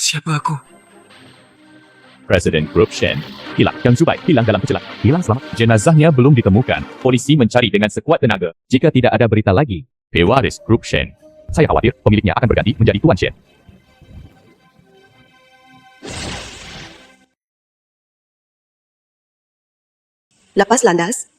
Siapa aku? Presiden Grup Shen hilang. Yang Zubai hilang dalam kecelakaan. Hilang selamat. Jenazahnya belum ditemukan. Polisi mencari dengan sekuat tenaga. Jika tidak ada berita lagi, pewaris Grup Shen. Saya khawatir pemiliknya akan berganti menjadi Tuan Shen. Lepas landas.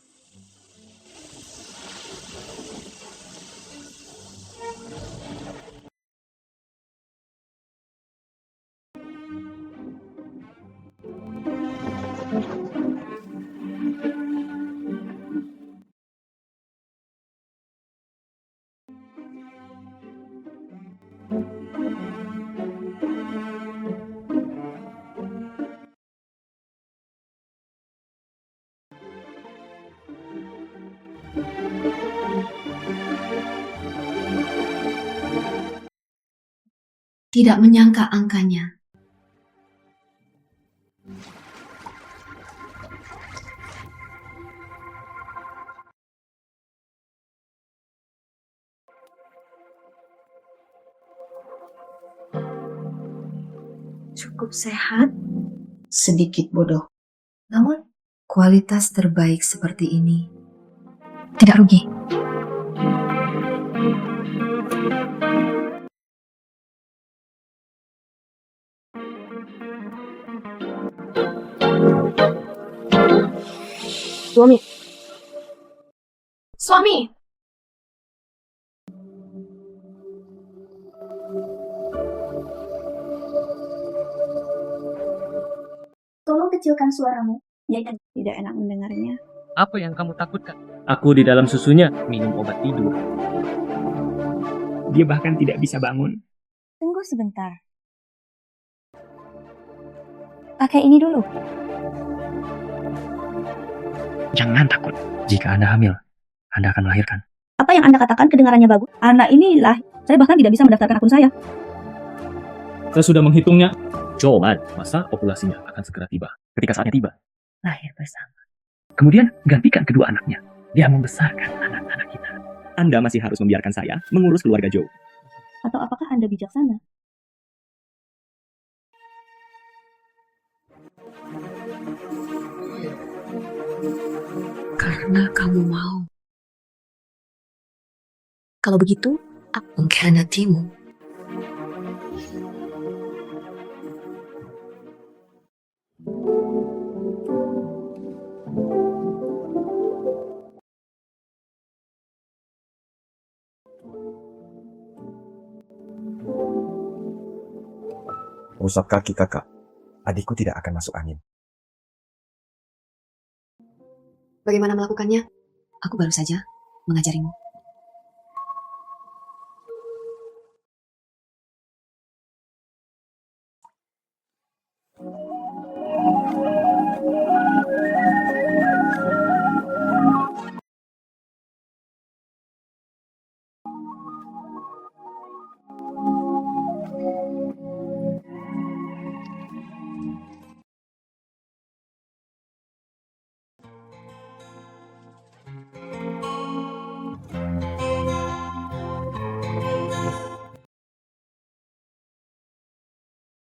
Tidak menyangka angkanya. Cukup sehat, Sedikit bodoh. Namun, kualitas terbaik seperti ini tidak rugi. Suami. suami. Tolong kecilkan suaramu. Ya, tidak enak mendengarnya. Apa yang kamu takutkan? Aku di dalam susunya minum obat tidur. Dia bahkan tidak bisa bangun. Tunggu sebentar. Pakai ini dulu. Jangan takut. Jika Anda hamil, Anda akan melahirkan. Apa yang Anda katakan kedengarannya bagus? Anak ini lah, saya bahkan tidak bisa mendaftarkan akun saya. Saya sudah menghitungnya. Cuman, masa populasinya akan segera tiba. Ketika saatnya tiba, Lahir bersama. kemudian gantikan kedua anaknya. Dia membesarkan anak-anak kita. Anda masih harus membiarkan saya mengurus keluarga Joe. Atau apakah Anda bijaksana? Karena kamu mau Kalau begitu, mengkhianatimu. Usap kaki kakak. Adikku tidak akan masuk angin. Bagaimana melakukannya? Aku baru saja mengajarimu.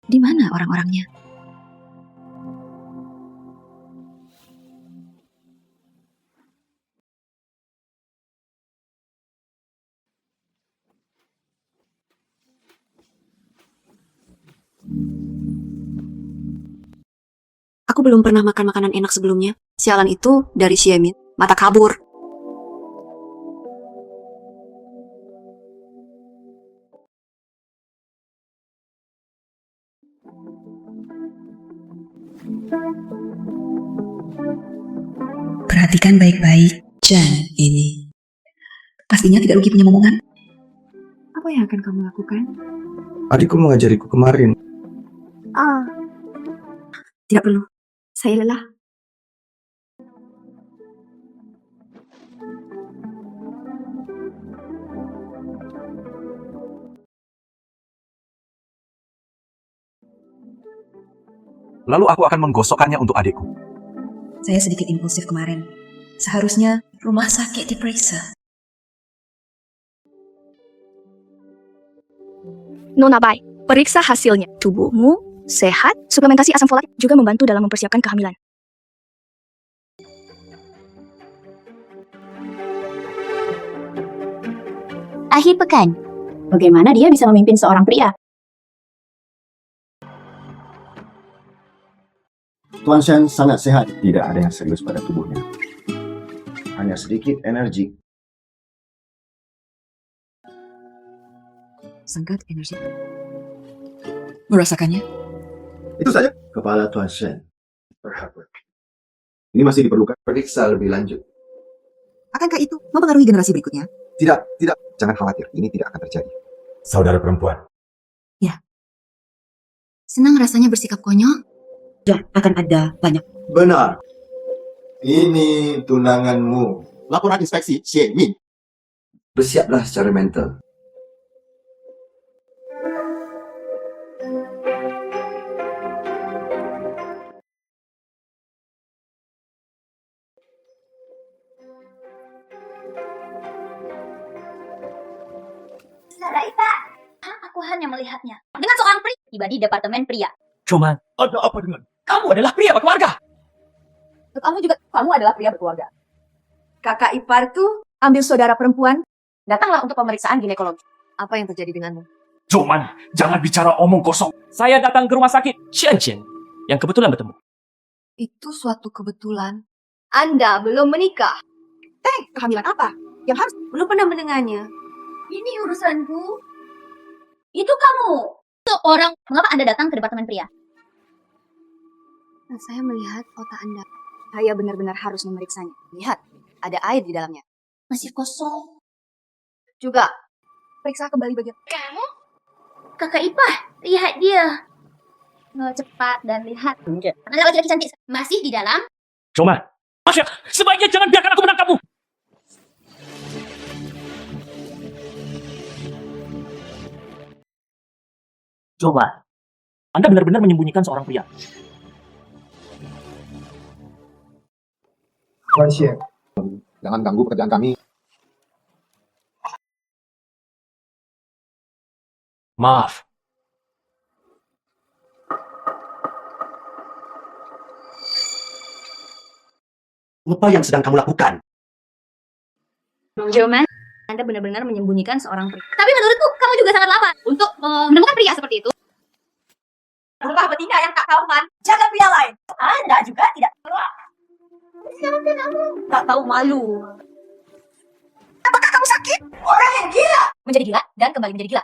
Di mana orang-orangnya? aku belum pernah makan makanan enak sebelumnya. Sialan itu dari Xiaomin. Mata kabur. Perhatikan baik-baik Jan ini. Pastinya tidak rugi punya momongan. Apa yang akan kamu lakukan? Adikku mengajariku kemarin. Tidak perlu. Saya lelah. Lalu aku akan menggosokkannya untuk adikku. Saya sedikit impulsif kemarin. Seharusnya rumah sakit diperiksa. Nona bye. Periksa hasilnya. Tubuhmu sehat. Suplementasi asam folat juga membantu dalam mempersiapkan kehamilan. Akhir pekan. Bagaimana dia bisa memimpin seorang pria? Tuan Shen sangat sehat. Tidak ada yang serius pada tubuhnya. Hanya sedikit energi. Sangat energi. Merasakannya? Itu saja. Kepala Tuan Shen berhabut. Ini masih diperlukan periksa lebih lanjut. Akankah itu mempengaruhi generasi berikutnya? Tidak. Jangan khawatir. Ini tidak akan terjadi. Saudara perempuan. Senang rasanya bersikap konyol. Ya, akan ada banyak. Benar. Ini tunanganmu. Laporan inspeksi Xie Min. Bersiaplah secara mental. Aku hanya melihatnya dengan seorang pria tiba di departemen pria. Cuman, Ada apa dengan? kamu adalah pria berkeluarga. Kamu adalah pria berkeluarga. Kakak ipar tuh ambil saudara perempuan. Datanglah untuk pemeriksaan ginekologi. Apa yang terjadi denganmu? Joman, jangan bicara omong kosong. Saya datang ke rumah sakit Qianqian yang kebetulan bertemu. Itu suatu kebetulan. Anda belum menikah. Kehamilan apa? Yang harus Belum pernah mendengarnya. Ini urusanku. Itu kamu. Seorang. Mengapa Anda datang ke departemen pria? Nah, saya melihat otak Anda. saya benar-benar harus memeriksanya. Lihat, ada air di dalamnya. Masih kosong. Juga, periksa kembali bagian. Kamu? Kakak Ipah, lihat dia. Cepat dan lihat. Anda laki-laki cantik. Masih di dalam. Cuma, Masya, sebaiknya jangan biarkan aku menangkapmu. Coba, Anda benar-benar menyembunyikan seorang pria. Tuan Xie, jangan ganggu pekerjaan kami. Maaf. Apa yang sedang kamu lakukan? Joman, Anda benar-benar menyembunyikan seorang pria. Tapi menurutku, kamu juga sangat lama untuk menemukan pria seperti itu. Rumah betina yang tak karuan, jaga pria lain. Anda juga tidak keluar. Siapa kamu? Tak tahu malu. Apakah kamu sakit? Orang yang gila. Menjadi gila dan kembali menjadi gila.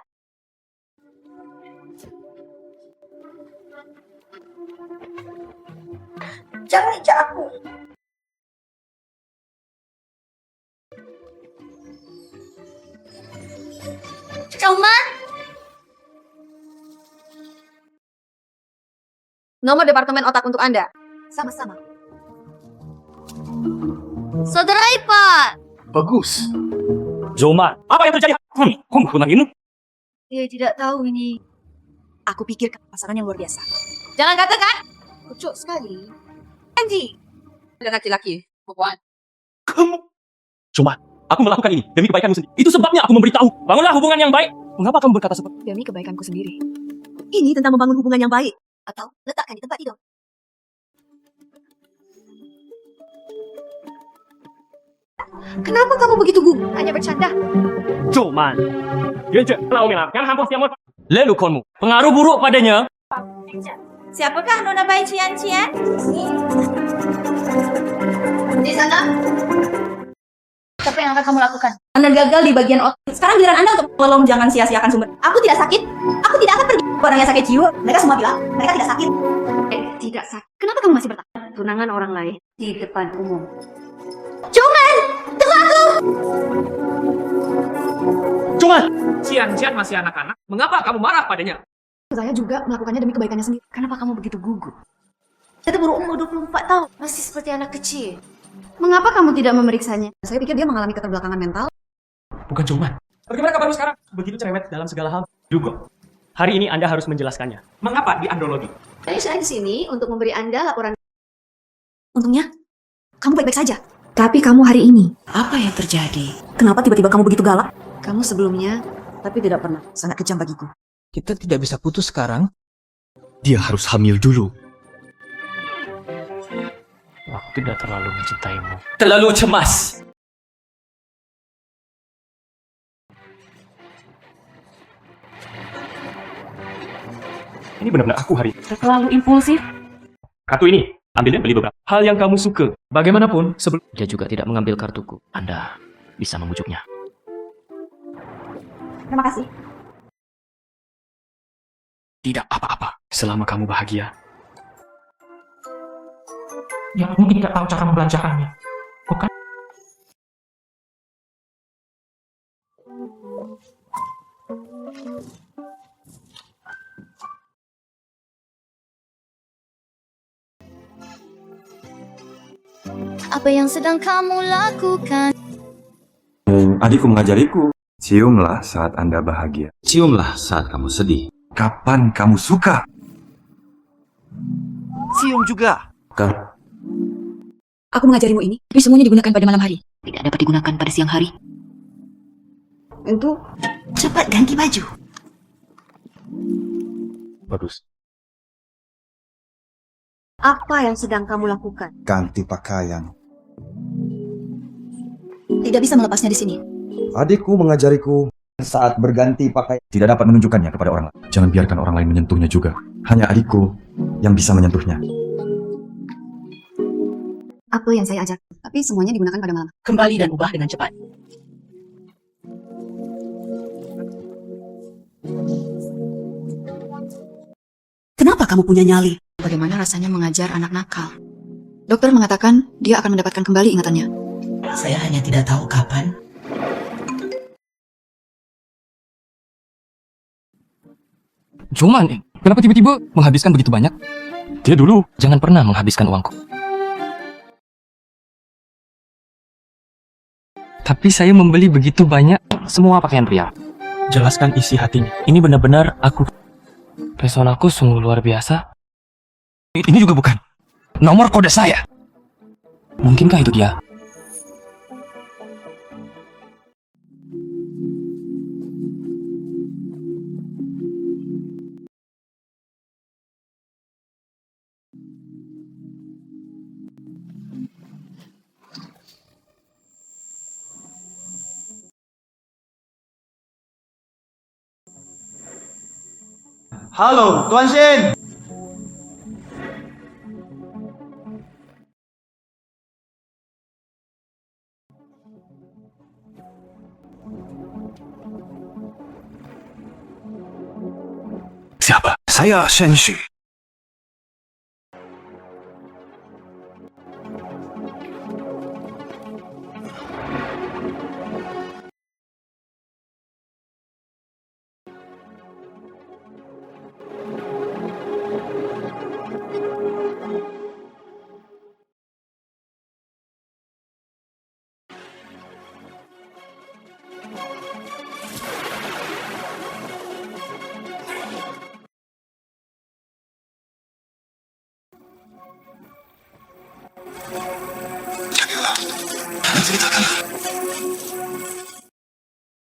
Jangan injak aku. Joman, Nomor departemen otak untuk Anda. Sama-sama. Saudara Ipah. Bagus. Zoma, apa yang terjadi? Kamu punah ini? Dia tidak tahu ini. Aku pikir pasangan yang luar biasa. Jangan katakan. Kucuk sekali. Anji. Ada laki-laki. Perempuan. Kamu. Cuma, aku melakukan ini demi kebaikanmu sendiri. Itu sebabnya aku memberitahu. Bangunlah hubungan yang baik. Mengapa kamu berkata seperti Demi kebaikanku sendiri. Ini tentang membangun hubungan yang baik. Atau letakkan di tempat tidur. Kenapa kamu begitu gugup? Hanya bercanda. Joman. Lelukonmu, pengaruh buruk padanya. Siapakah Nona Bai Cian-Cian? Di sana. Apa yang akan kamu lakukan? Anda gagal di bagian otak. Sekarang giliran Anda untuk tolong jangan sia-siakan sumber. Aku tidak sakit. Aku tidak akan pergi. Orang yang sakit jiwa, mereka semua bilang mereka tidak sakit. Tidak sakit. Kenapa kamu masih bertahan? Tunangan orang lain di depan umum. Cuma, Cian-Cian masih anak-anak. Mengapa kamu marah padanya? Saya juga melakukannya demi kebaikannya sendiri. Kenapa kamu begitu gugup? Kita berumur 24 tahun. Masih seperti anak kecil. Mengapa kamu tidak memeriksanya? Saya pikir dia mengalami keterbelakangan mental. Bukan Cuman. Bagaimana kabarmu sekarang? Begitu cerewet dalam segala hal. Juga. Hari ini Anda harus menjelaskannya. Mengapa di andrologi? Saya di sini untuk memberi Anda laporan. Untungnya, kamu baik-baik saja. Tapi kamu hari ini. Apa yang terjadi? Kenapa tiba-tiba kamu begitu galak? Kamu sebelumnya, tapi tidak pernah. Sangat kejam bagiku. Kita tidak bisa putus sekarang. Dia harus hamil dulu. Aku tidak terlalu mencintaimu. Terlalu cemas. Ini benar-benar aku hari ini. Terlalu impulsif. Kartu ini, ambil dan beli beberapa hal yang kamu suka. Bagaimanapun, sebelum Dia juga tidak mengambil kartuku. Anda bisa membujuknya. Terima kasih. tidak apa-apa selama kamu bahagia. Yang mungkin tidak tahu cara membelanjakannya, bukan? Apa yang sedang kamu lakukan? Adikku mengajariku. Ciumlah saat Anda bahagia. Ciumlah saat kamu sedih. Kapan kamu suka? Cium juga. Aku mengajarimu ini, tapi semuanya digunakan pada malam hari. Tidak dapat digunakan pada siang hari. Untuk Cepat ganti baju. Bagus. Apa yang sedang kamu lakukan? Ganti pakaian. tidak bisa melepasnya di sini. Adikku mengajariku saat berganti pakaian tidak dapat menunjukkannya kepada orang lain. Jangan biarkan orang lain menyentuhnya juga. Hanya adikku yang bisa menyentuhnya. Apa yang saya ajak, tapi semuanya digunakan pada malam. Kembali dan ubah dengan cepat. Kenapa kamu punya nyali? Bagaimana rasanya mengajar anak nakal? Dokter mengatakan dia akan mendapatkan kembali ingatannya. Saya hanya tidak tahu kapan. Cuman, kenapa tiba-tiba menghabiskan begitu banyak? Dia dulu jangan pernah menghabiskan uangku. Tapi saya membeli begitu banyak. Semua pakaian pria. Jelaskan isi hatinya. Ini benar-benar aku. Pesonaku sungguh luar biasa. Ini juga bukan nomor kode saya. Mungkinkah itu dia? Halo, Tuan Shin. Siapa? Saya Shenshi.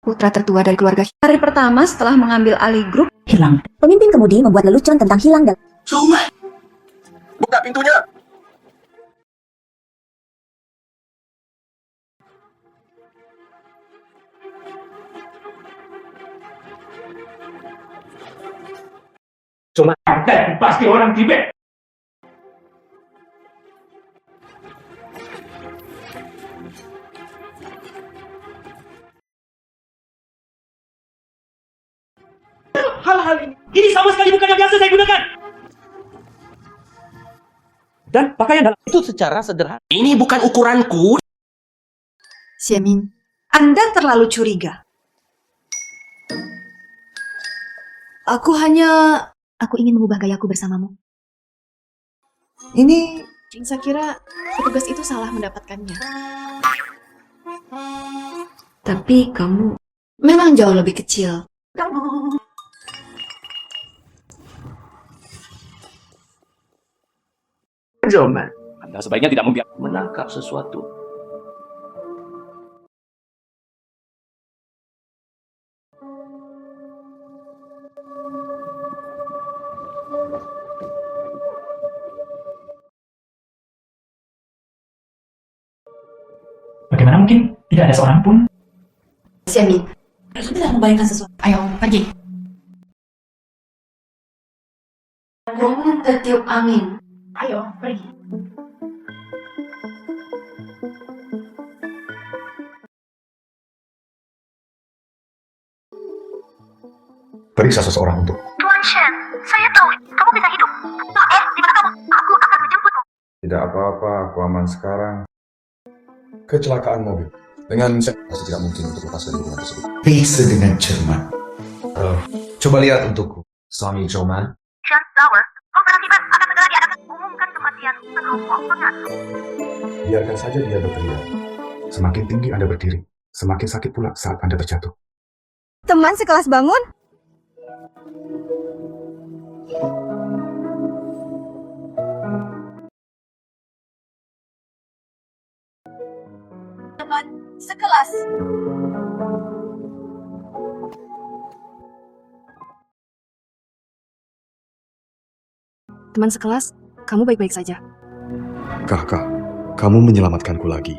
Putra tertua dari keluarga. Hari pertama setelah mengambil alih grup, Hilang. Pemimpin kemudi membuat lelucon tentang hilang dan Cuma. Buka pintunya. Cuma dan pasti orang Tibet. Hal-hal ini sama sekali bukan yang biasa saya gunakan. Dan pakaian dalam Itu secara sederhana. Ini bukan ukuranku. Xiamin, Anda terlalu curiga. Aku ingin mengubah gayaku bersamamu. Ini, saya kira petugas itu salah mendapatkannya. Tapi kamu memang jauh lebih kecil. Joman. Anda sebaiknya tidak membiarkan. Menangkap sesuatu. mungkin tidak ada seorang pun. Si Ami, aku tidak membayangkan sesuatu. Ayo, pergi. Ruangan tertiup angin. Ayo, pergi. Periksa seseorang untuk. Tuan Shen, saya tahu kamu bisa hidup. Di mana kamu? Aku akan menjemputmu. Tidak apa-apa, aku aman sekarang. Kecelakaan mobil. Dengan pasti tidak mungkin untuk lepas dari hubungan tersebut. Bisa dengan cermat. Coba lihat untukku. Suami Joman. Shen Tower, kooperatifan akan segera diadakan umumkan kematian sekelompok pengaruh. Biarkan saja dia berteriak. Semakin tinggi Anda berdiri, semakin sakit pula saat Anda terjatuh. Teman sekelas bangun? Teman sekelas. Teman sekelas, kamu baik-baik saja. Kakak, kamu menyelamatkanku lagi.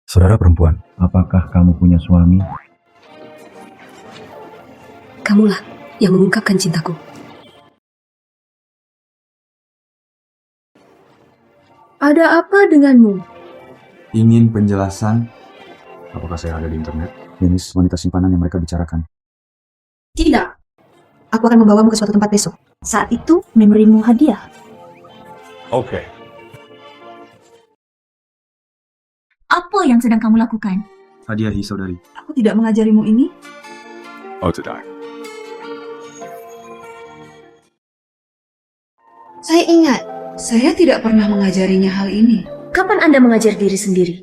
Saudara perempuan, apakah kamu punya suami? Kamulah yang mengungkapkan cintaku. Ada apa denganmu? Ingin penjelasan? Apakah saya ada di internet? Jenis wanita simpanan yang mereka bicarakan. Tidak. Aku akan membawamu ke suatu tempat besok. Saat itu, memorimu hadiah. Oke. Apa yang sedang kamu lakukan? Hadiahi saudari. Aku tidak mengajarimu ini. Oh tidak. Saya ingat, saya tidak pernah mengajarinya hal ini. Kapan Anda mengajar diri sendiri?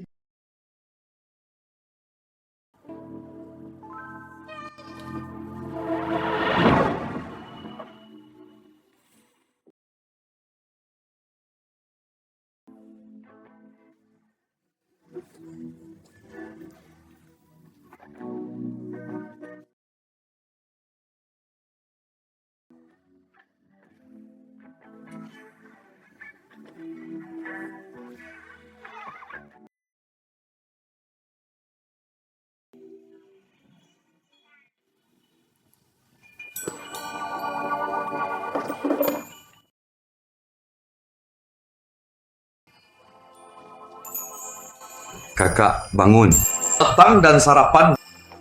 Kakak, bangun. Petang dan sarapan.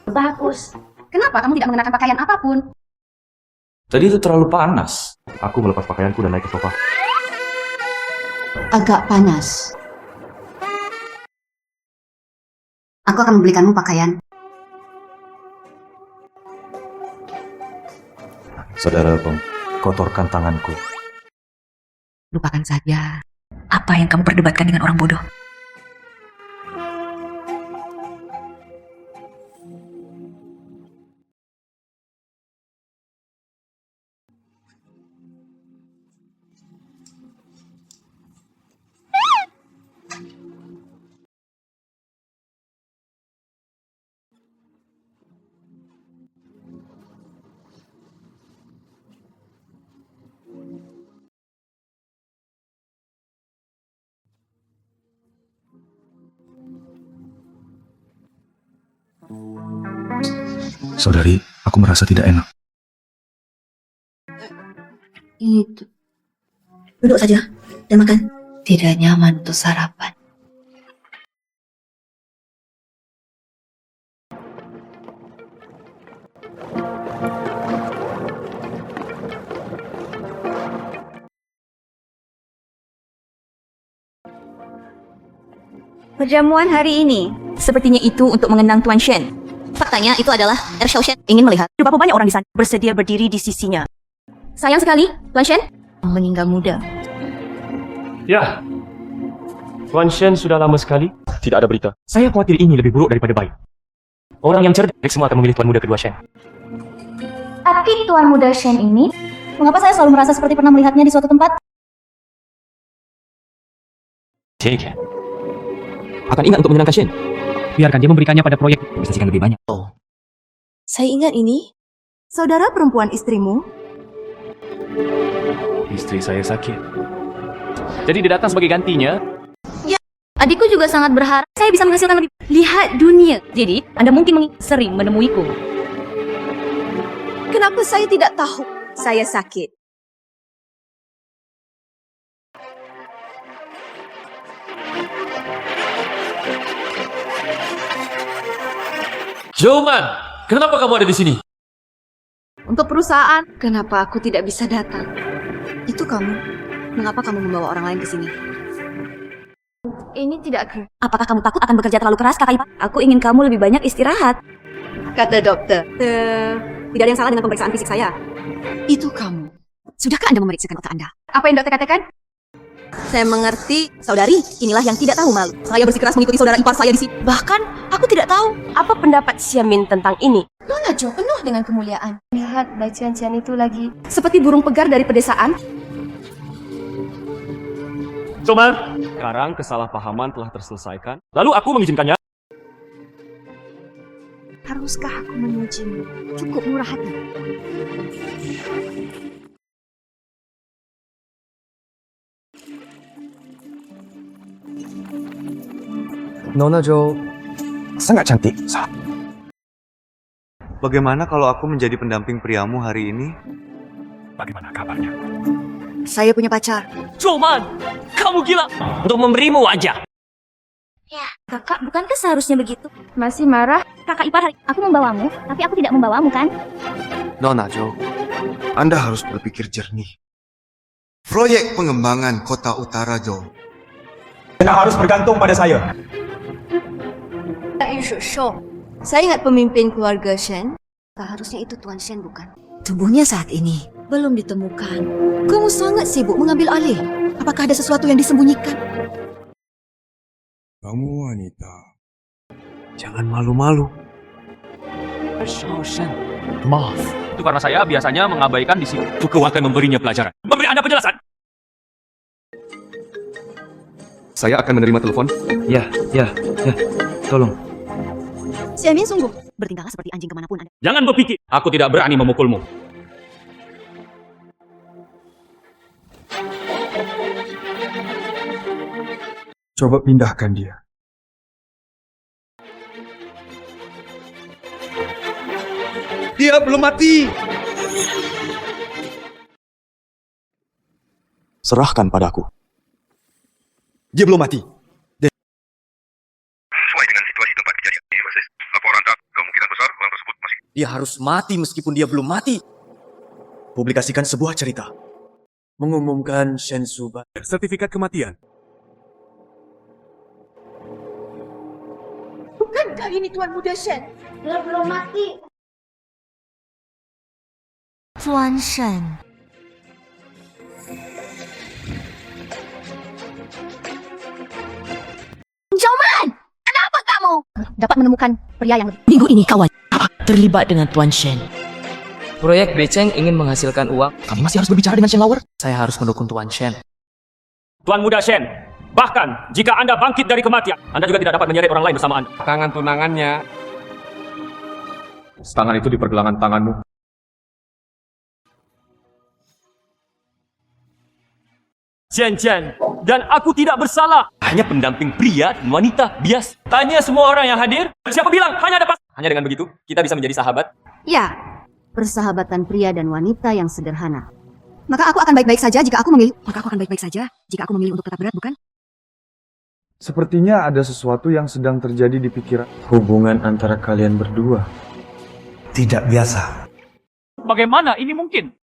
Bagus. Kenapa kamu tidak mengenakan pakaian apapun? Tadi itu terlalu panas. Aku melepas pakaianku dan naik ke sofa. Agak panas. Aku akan membelikanmu pakaian. Saudara Bong, kotorkan tanganku. Lupakan saja. Apa yang kamu perdebatkan dengan orang bodoh? Saudari, aku merasa tidak enak. Itu Duduk saja dan makan. tidak nyaman untuk sarapan. Perjamuan hari ini sepertinya itu untuk mengenang Tuan Shen. Faktanya itu adalah Xiao Shen. Ingin melihat berapa banyak orang di sana bersedia berdiri di sisinya. Sayang sekali, Tuan Shen. Meninggal muda. Ya, Tuan Shen sudah lama sekali. Tidak ada berita. Saya khawatir ini lebih buruk daripada baik. Orang yang cerdas semua akan memilih Tuan Muda kedua Shen. Tapi Tuan Muda Shen ini, Mengapa saya selalu merasa seperti pernah melihatnya di suatu tempat? Jake akan ingat untuk menyenangkan Shen. Biarkan dia memberikannya pada proyek. Investasikan lebih banyak. Saya ingat ini. Saudara perempuan istrimu? Istri saya sakit. Jadi dia datang sebagai gantinya. Adikku juga sangat berharap saya bisa menghasilkan lebih. Lihat dunia. Jadi, Anda mungkin sering menemuiku. Kenapa saya tidak tahu saya sakit? Joman, kenapa kamu ada di sini? Untuk perusahaan, kenapa aku tidak bisa datang? Itu kamu. Mengapa kamu membawa orang lain ke sini? Ini tidak keren. Apakah kamu takut akan bekerja terlalu keras, Kakak Ipar? Aku ingin kamu lebih banyak istirahat. Kata dokter. Tidak ada yang salah dengan pemeriksaan fisik saya. Itu kamu. Sudahkah Anda memeriksakan otak Anda? Apa yang dokter katakan? Saya mengerti. Saudari, inilah yang tidak tahu malu. Saya bersikeras mengikuti saudara ipar saya di sini. Bahkan aku tidak tahu apa pendapat Xiamin tentang ini. Nona Jo penuh dengan kemuliaan. Lihat Bai Cian itu lagi. Seperti burung pegar dari pedesaan. Coman, sekarang kesalahpahaman telah terselesaikan. Lalu aku mengizinkannya. Haruskah aku memujimu? Cukup murah hati. Nona Jo Sangat cantik. Bagaimana kalau aku menjadi pendamping priamu hari ini? Bagaimana kabarnya? Saya punya pacar. Joman, kamu gila. Untuk memberimu wajah. Ya, kakak, bukankah seharusnya begitu? Masih marah? Kakak ipar, aku membawamu, tapi aku tidak membawamu, kan? Nona Jo, Anda harus berpikir jernih. Proyek pengembangan kota utara Jo. Anda harus bergantung pada saya. Saya ingat pemimpin keluarga Shen. Seharusnya itu Tuan Shen, bukan? Tubuhnya saat ini belum ditemukan. Kamu sangat sibuk mengambil alih. Apakah ada sesuatu yang disembunyikan? Kamu wanita. jangan malu-malu. Maaf. Itu karena saya biasanya mengabaikan di sini. Aku akan memberinya pelajaran. Memberi Anda penjelasan. Saya akan menerima telepon. Ya, tolong. Xiamin sungguh bertingkahlah seperti anjing kemanapun Anda. Jangan berpikir. Aku tidak berani memukulmu. Coba pindahkan dia. Dia belum mati. Serahkan padaku. Dia belum mati. Sesuai dengan situasi tempat kejadian ini, Mrs. Laporan tak kemungkinan besar orang tersebut masih. Dia harus mati meskipun dia belum mati. Publikasikan sebuah cerita. Mengumumkan Shen Suba. Sertifikat kematian. Bukankah ini Tuan Muda Shen? Dia belum mati. Tuan Shen. Joman! Kenapa kamu? Dapat menemukan pria yang lebih. Minggu ini kawan terlibat dengan Tuan Shen. Proyek Beceng ingin menghasilkan uang. Kami masih harus berbicara dengan Shen Lauer. Saya harus mendukung Tuan Shen. Tuan Muda Shen, bahkan jika Anda bangkit dari kematian, Anda juga tidak dapat menyeret orang lain bersama Anda. Tangan tunangannya. Tangan itu di pergelangan tanganmu. Chen, dan aku tidak bersalah. Hanya pendamping pria dan wanita bias. Tanya semua orang yang hadir. Siapa bilang hanya ada pas? Hanya dengan begitu, kita bisa menjadi sahabat. Ya, persahabatan pria dan wanita yang sederhana. Maka aku akan baik-baik saja jika aku memilih. Untuk tetap berat, bukan? Sepertinya ada sesuatu yang sedang terjadi di pikiran. Hubungan antara kalian berdua tidak biasa. Bagaimana ini mungkin?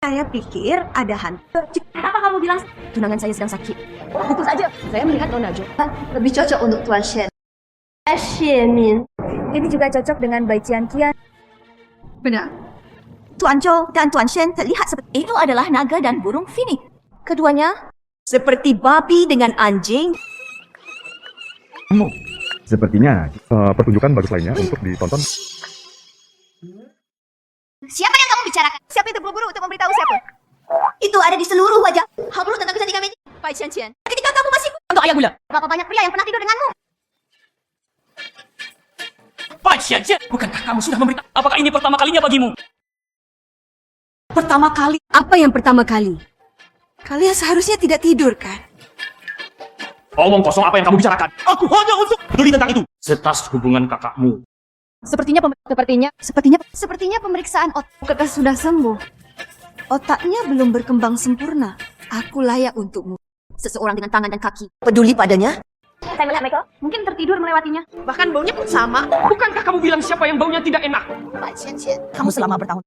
Saya pikir ada hantu. Kenapa kamu bilang Tunangan saya sedang sakit. Tentu saja, saya melihat Nona Jo. Lebih cocok untuk Tuan Shen. Xiamin? Ini juga cocok dengan Bai Qian. Benar. Tuan Zhou dan Tuan Shen terlihat seperti Itu adalah naga dan burung Phoenix. keduanya seperti babi dengan anjing. Sepertinya pertunjukan bagus lainnya untuk ditonton. Siapa yang kamu bicarakan? Siapa itu buru-buru untuk memberitahu siapa? Itu ada di seluruh wajah. Hablum tentang kecantikan ini. Pai Qian. Ketika kamu masih Untuk ayah gula. berapa banyak pria yang pernah tidur denganmu? Pak Xianjian, bukankah kamu sudah memberitahu? Apakah ini pertama kalinya bagimu? Pertama kali? Apa yang pertama kali? Kalian seharusnya tidak tidur, kan? Omong kosong apa yang kamu bicarakan? Aku hanya untuk peduli tentang itu. Setas hubungan kakakmu. Sepertinya pemeriksaan otak sudah sembuh. Otaknya belum berkembang sempurna. Aku layak untukmu. Seseorang dengan tangan dan kaki. Peduli padanya? Saya melihat Michael, mungkin tertidur melewatinya. Bahkan baunya pun sama. Bukankah kamu bilang siapa yang baunya tidak enak? Pak Xianjian, kamu selama bertahun.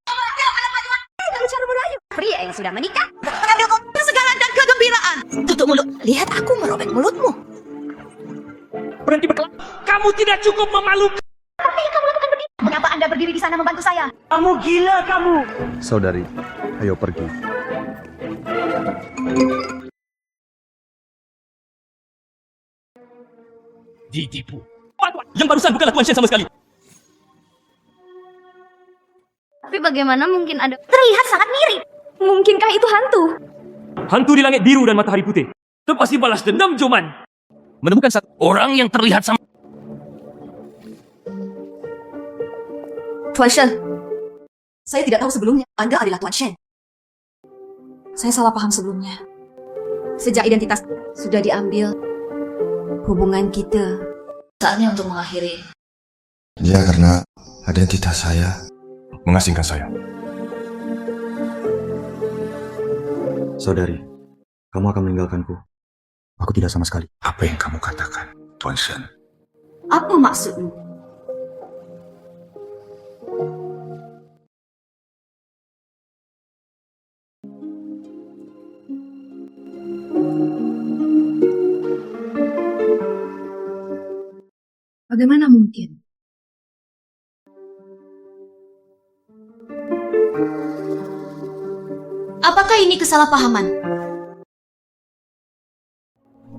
Cara merayu. Pria yang sudah menikah. Mengambil segala dan kegembiraan. Tutup mulut. Lihat aku merobek mulutmu. Berhenti berkelak. Kamu tidak cukup memalukan. Apa yang kamu lakukan begini? Mengapa Anda berdiri di sana membantu saya? Kamu gila kamu. Saudari, ayo pergi. Ditipu. Yang barusan bukanlah Tuan Shen sama sekali. Tapi bagaimana mungkin ada... Terlihat sangat mirip. Mungkinkah itu hantu? Hantu di langit biru dan matahari putih. Itu pasti balas dendam, Joman. Menemukan satu orang yang terlihat sama. Tuan Shen, saya tidak tahu sebelumnya Anda adalah Tuan Shen. Saya salah paham sebelumnya. Sejak identitas sudah diambil, hubungan kita saatnya untuk mengakhiri. Ya, karena identitas saya mengasingkan saya. Saudari, kamu akan meninggalkanku. Aku tidak sama sekali. Apa yang kamu katakan, Tuan Shen? Apa maksudmu? Bagaimana mungkin? Apakah ini kesalahpahaman?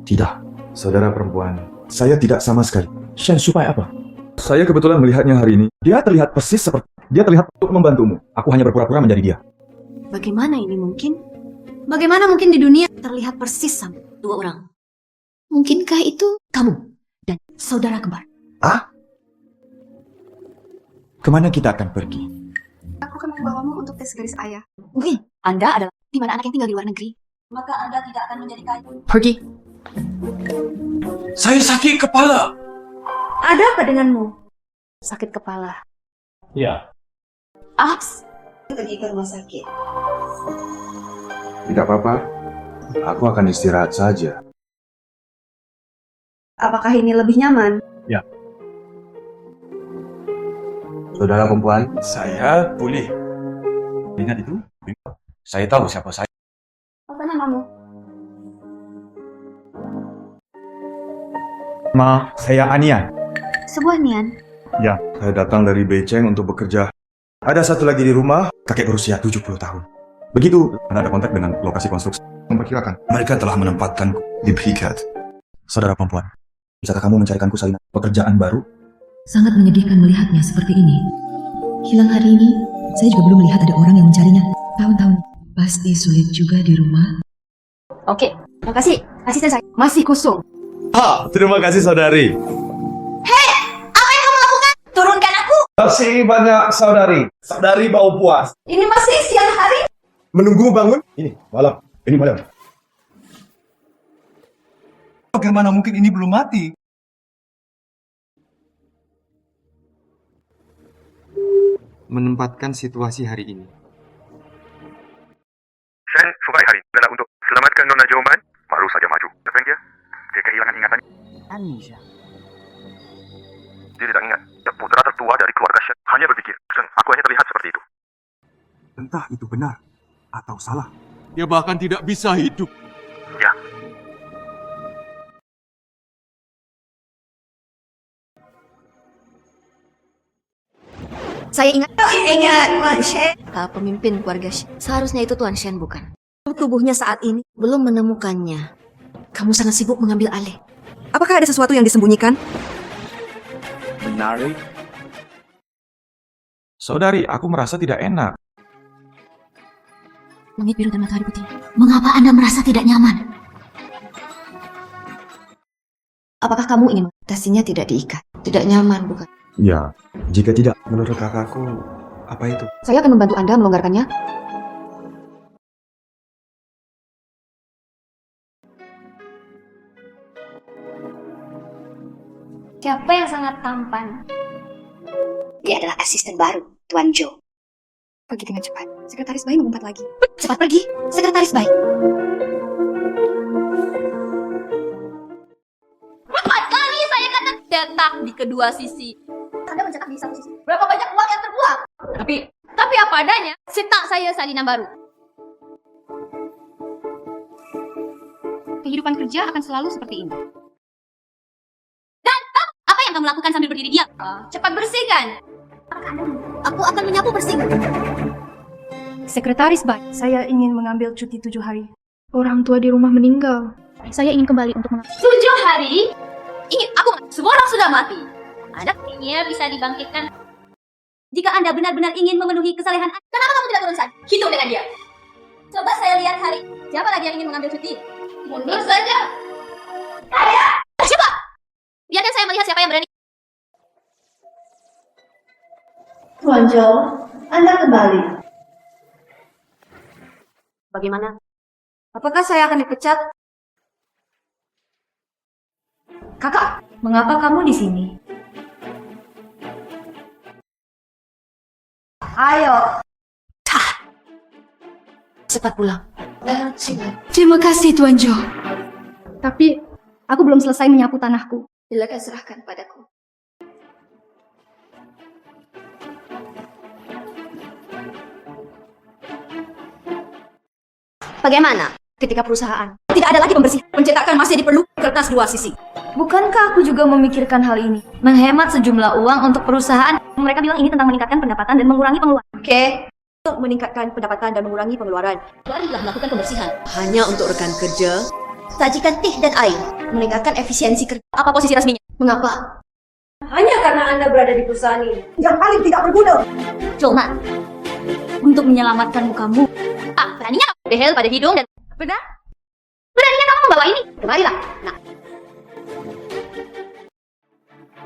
Tidak, saudara perempuan. Saya tidak sama sekali. Shen Supai apa? Saya kebetulan melihatnya hari ini. Dia terlihat persis seperti... Dia terlihat untuk membantumu. Aku hanya berpura-pura menjadi dia. Bagaimana ini mungkin? Bagaimana mungkin di dunia terlihat persis sama dua orang? Mungkinkah itu kamu dan saudara kembar? Ah? Kemana kita akan pergi? Aku akan membawamu untuk tes garis ayah. Mungkin Anda adalah Di mana anak yang tinggal di luar negeri? maka Anda tidak akan menjadi kaya. Pergi. Saya sakit kepala. Ada apa denganmu? Sakit kepala. Ya. Aps. Pergi ke rumah sakit. Tidak apa-apa. Aku akan istirahat saja. Apakah ini lebih nyaman? Ya. Saudara perempuan, Saya pulih. ingat itu? Saya tahu siapa saya. Apa namamu? Saya Anian. Sebuah nian. Ya, saya datang dari Beijing untuk bekerja. Ada satu lagi di rumah, kakek berusia 70 tahun. Begitu, Anda ada kontak dengan lokasi konstruksi. Memperkirakan, mereka telah menempatkanku di Brigade. Saudara perempuan, bisakah kamu mencarikanku salinan pekerjaan baru? Sangat menyedihkan melihatnya seperti ini. Hilang hari ini, saya juga belum melihat ada orang yang mencarinya. Tahun-tahun, pasti sulit juga di rumah. Oke, makasih. Asisten saya. Masih kosong. Terima kasih saudari. Apa yang kamu lakukan? Turunkan aku. Masih banyak saudari. Saudari bau puas. Ini masih siang hari. Menunggu bangun. Ini malam. Ini malam. Bagaimana mungkin ini belum mati? Menempatkan situasi hari ini. Shen Supai hari ini adalah untuk selamatkan Nona Joman. Baru saja maju. Apa dia? Dia kehilangan ingatan. Anisha. Dia tidak ingat. Putra tertua dari keluarga Shen hanya berpikir, Shen, aku hanya terlihat seperti itu. Entah itu benar atau salah. Dia bahkan tidak bisa hidup. Ya. Saya ingat Tuan Shen. Pemimpin keluarga Shen. Seharusnya itu Tuan Shen, bukan? Tubuhnya saat ini belum menemukannya. Kamu sangat sibuk mengambil alih. Apakah ada sesuatu yang disembunyikan? Menari. Saudari, aku merasa tidak enak. Langit biru dan matahari putih. Mengapa Anda merasa tidak nyaman? Apakah kamu ingin tasinya tidak diikat? Tidak nyaman, bukan? Ya, jika tidak, menurut kakakku, apa itu? Saya akan membantu Anda melonggarkannya. Siapa yang sangat tampan? Dia adalah asisten baru, Tuan Joe. Pergi dengan cepat. Sekretaris bayi mengumpat lagi. Cepat pergi, sekretaris bayi. Berapa kali saya kata cetak di kedua sisi. Anda mencetak di satu sisi. Berapa banyak uang yang terbuang? Tapi apa adanya, cetak saya salinan baru. Kehidupan kerja akan selalu seperti ini. Dan apa yang kamu lakukan sambil berdiri diam? Cepat bersihkan. Aku akan menyapu bersih. Sekretaris bayi, saya ingin mengambil cuti 7 hari. Orang tua di rumah meninggal. Saya ingin kembali untuk 7 hari? Ingin aku mati? Semua orang sudah mati. Anaknya bisa dibangkitkan. Jika Anda benar-benar ingin memenuhi kesalehan Anda, kenapa kamu tidak turun saja? Hitung dengan dia. Coba saya lihat hari. Siapa lagi yang ingin mengambil cuti? Mundur saja. Saya. Siapa? Biarkan saya melihat siapa yang berani. Tuan Joe, Anda kembali. Bagaimana? Apakah saya akan dipecat? Kakak, mengapa kamu di sini? Ayo. Cepat pulang. Terima kasih, Tuan Joe. Tapi, aku belum selesai menyapu tanahku. Silakan serahkan padaku. Bagaimana? Ketika perusahaan tidak ada lagi pembersih, pencetakan masih diperlukan kertas 2 sisi. Bukankah aku juga memikirkan hal ini? Menghemat sejumlah uang untuk perusahaan. Mereka bilang ini tentang meningkatkan pendapatan dan mengurangi pengeluaran. Oke. Untuk meningkatkan pendapatan dan mengurangi pengeluaran. Tuan telah melakukan pembersihan. Hanya untuk rekan kerja. Sajikan teh dan air. Meningkatkan efisiensi kerja. Apa posisi resminya? Mengapa? Hanya karena Anda berada di perusahaan ini. Yang paling tidak berguna. Cuma untuk menyelamatkan mukamu. Beraninya kamu behel pada hidung dan benar? Beraninya kamu membawa ini? Kemarilah. Nah,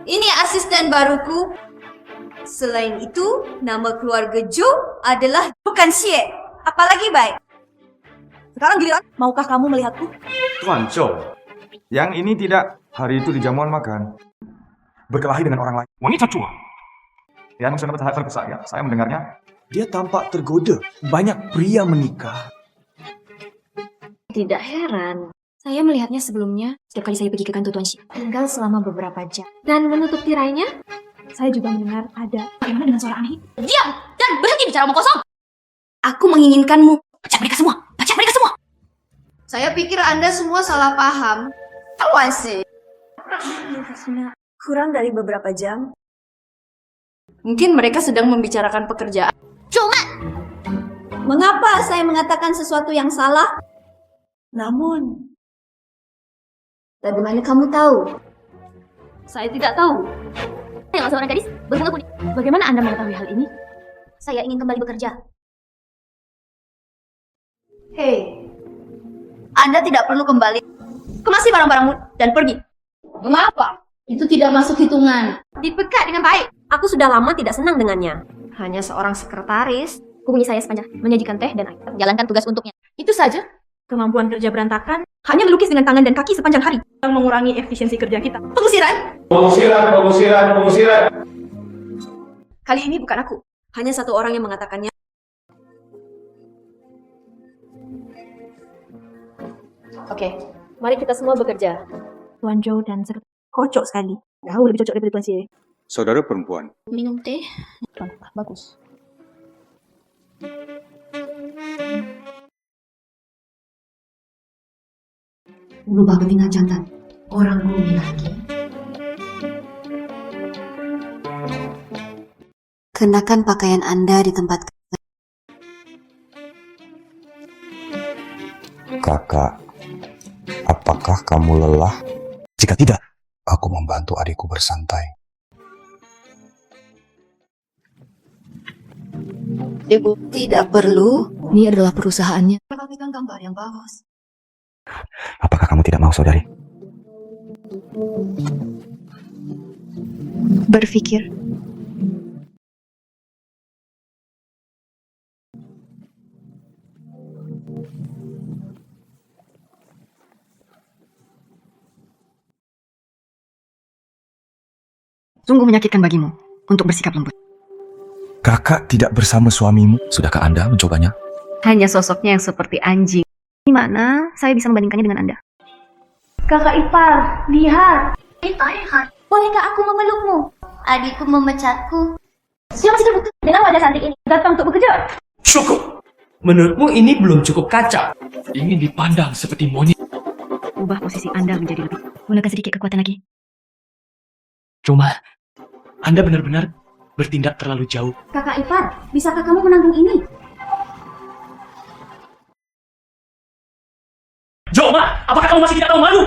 Ini asisten baruku. Selain itu, nama keluarga Joe adalah bukan Xie. Apalagi baik. Sekarang giliran, maukah kamu melihatku? Tuan Joe, yang ini tidak hari itu di jamuan makan. Berkelahi dengan orang lain. Wanita tua. Yang sangat terhadap ke saya mendengarnya. Dia tampak tergoda. Banyak pria menikah. Tidak heran. Saya melihatnya sebelumnya. Setiap kali saya pergi ke kantor Tuan Xie, tinggal selama beberapa jam. Dan menutup tirainya, saya juga mendengar ada. Bagaimana dengan suara aneh? diam dan berhenti bicara omong kosong. Aku menginginkanmu. Pecat mereka semua. Pecat mereka semua. Saya pikir Anda semua salah paham. Tuan Xie. Kurang dari beberapa jam. Mungkin mereka sedang membicarakan pekerjaan. Cuma Mengapa saya mengatakan sesuatu yang salah? Namun, bagaimana kamu tahu? saya tidak tahu. Yang seorang gadis berbunga kuning. Bagaimana Anda mengetahui hal ini? Saya ingin kembali bekerja. Hei, Anda tidak perlu kembali. Kemasi barang-barangmu dan pergi. Mengapa? Itu tidak masuk hitungan. Dipecat dengan baik. Aku sudah lama tidak senang dengannya. Hanya seorang sekretaris. Hubungi saya sepanjang menyajikan teh dan air. Jalankan tugas untuknya. Itu saja. Kemampuan kerja berantakan. Hanya melukis dengan tangan dan kaki sepanjang hari. Yang mengurangi efisiensi kerja kita. Pengusiran. Kali ini bukan aku. Hanya satu orang yang mengatakannya. Oke, mari kita semua bekerja. Tuan Joe dan sekretaris. Kocok sekali. Jauh lebih cocok daripada Tuan Xie. Saudara perempuan. Minum teh. Bagus. Berubah betina jantan. Orang bumi lagi. Kenakan pakaian Anda di tempat kerja. Kakak, apakah kamu lelah? Jika tidak, aku membantu adikku bersantai. Ibu, tidak perlu. Ini adalah perusahaannya. Perhatikan gambar yang bagus. Apakah kamu tidak mau, saudari? berpikir. Sungguh menyakitkan bagimu untuk bersikap lembut. Kakak tidak bersama suamimu. Sudahkah Anda mencobanya? Hanya sosoknya yang seperti anjing. Di mana saya bisa membandingkannya dengan Anda? Kakak ipar, lihat. Ipar, boleh nggak aku memelukmu? Adikku memecatku. Dia masih terbuka dengan wajah cantik ini. Datang untuk bekerja. Cukup. Menurutmu ini belum cukup kacau? Ingin dipandang seperti monyet. Ubah posisi Anda menjadi lebih. Gunakan sedikit kekuatan lagi. Cuma, Anda benar-benar bertindak terlalu jauh. Kakak ipar, bisakah kamu menanggung ini? Joma, apakah kamu masih tidak tahu malu?